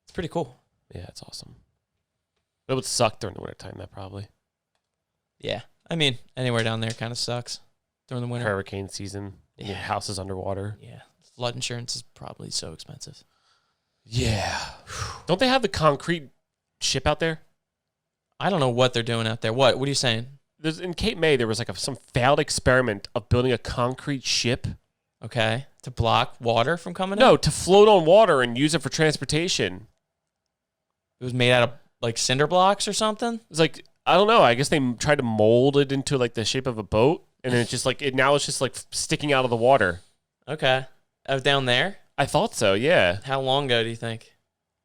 It's pretty cool. Yeah, it's awesome. It would suck during the wintertime, that probably. Yeah. I mean, anywhere down there kind of sucks during the winter. Hurricane season. Yeah. Your house is underwater. Yeah. Flood insurance is probably so expensive. Yeah. Don't they have the concrete ship out there? I don't know what they're doing out there. What are you saying? In Cape May, there was like some failed experiment of building a concrete ship. Okay. To block water from coming No, out? to float on water and use it for transportation. It was made out of like cinder blocks or something? It's like, I don't know. I guess they tried to mold it into like the shape of a boat. And then it's just like, now it's just like sticking out of the water. Okay. Down there? I thought so, yeah. How long ago do you think?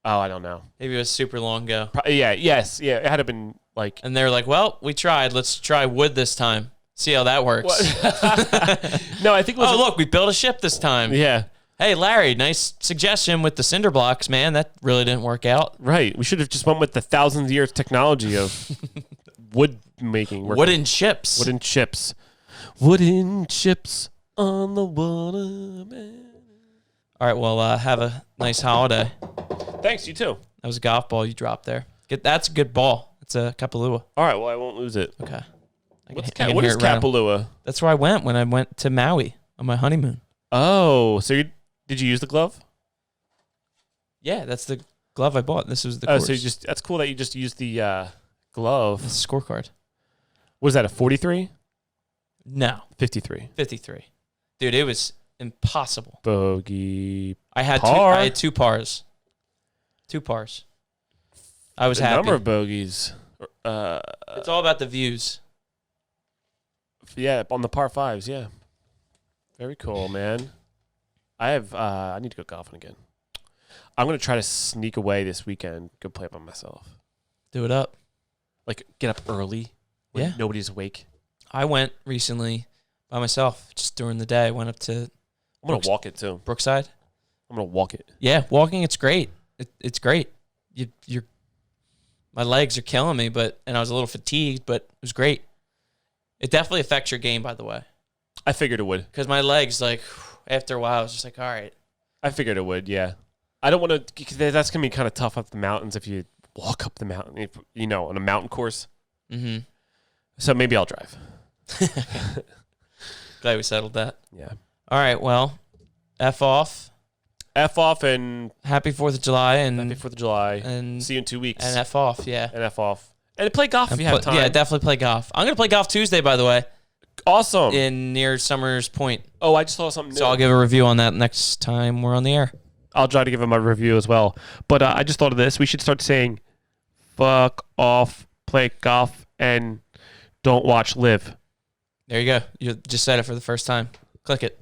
Oh, I don't know. Maybe it was super long ago. Yeah, yes. Yeah, it had to have been like... And they're like, well, we tried. Let's try wood this time. See how that works. No, I think it was... Oh, look, we built a ship this time. Yeah. Hey, Larry, nice suggestion with the cinder blocks, man. That really didn't work out. Right. We should have just went with the thousands of years technology of wood making. Wooden ships. Wooden chips. Wooden chips on the water, man. All right, well, have a nice holiday. Thanks, you too. That was a golf ball you dropped there. That's a good ball. It's a Kapalua. All right, well, I won't lose it. Okay. What is hear it rattle. Kapalua? That's where I went when I went to Maui on my honeymoon. Oh, so did you use the glove? Yeah, that's the glove I bought. This was the Oh, course. so that's cool that you just used the glove. It's a scorecard. What is that, a 43? No, 53. 53. Dude, it was impossible. Bogey. I had Par. I had two pars. Two pars. I was The happy. number of bogeys. It's all about the views. Yeah, on the par fives, yeah. Very cool, man. I need to go golfing again. I'm going to try to sneak away this weekend, go play by myself. Do it up. Like, get up early when Yeah. nobody's awake. I went recently by myself just during the day. I went up to I'm going to walk it, too. Brookside. I'm going to walk it. Yeah, walking, it's great. It's great. You're my legs are killing me, and I was a little fatigued, but it was great. It definitely affects your game, by the way. I figured it would. Because my legs, like, after a while, I was just like, all right. I figured it would, yeah. I don't want to, because that's going to be kind of tough up the mountains if you walk up the mountain, on a mountain course. Mm-hmm. So maybe I'll drive. Glad we settled that. Yeah. All right, well, F off. F off and Happy 4th of July. And happy 4th of July. and See you in 2 weeks. And F off, yeah. And F off. And play golf if you have time. Yeah, definitely play golf. I'm going to play golf Tuesday, by the way, Awesome. near Summers Point. Oh, I just saw something new. So I'll give a review on that next time we're on the air. I'll try to give him a review as well. But I just thought of this. We should start saying, fuck off, play golf, and don't watch Live. There you go. You just said it for the first time. Click it.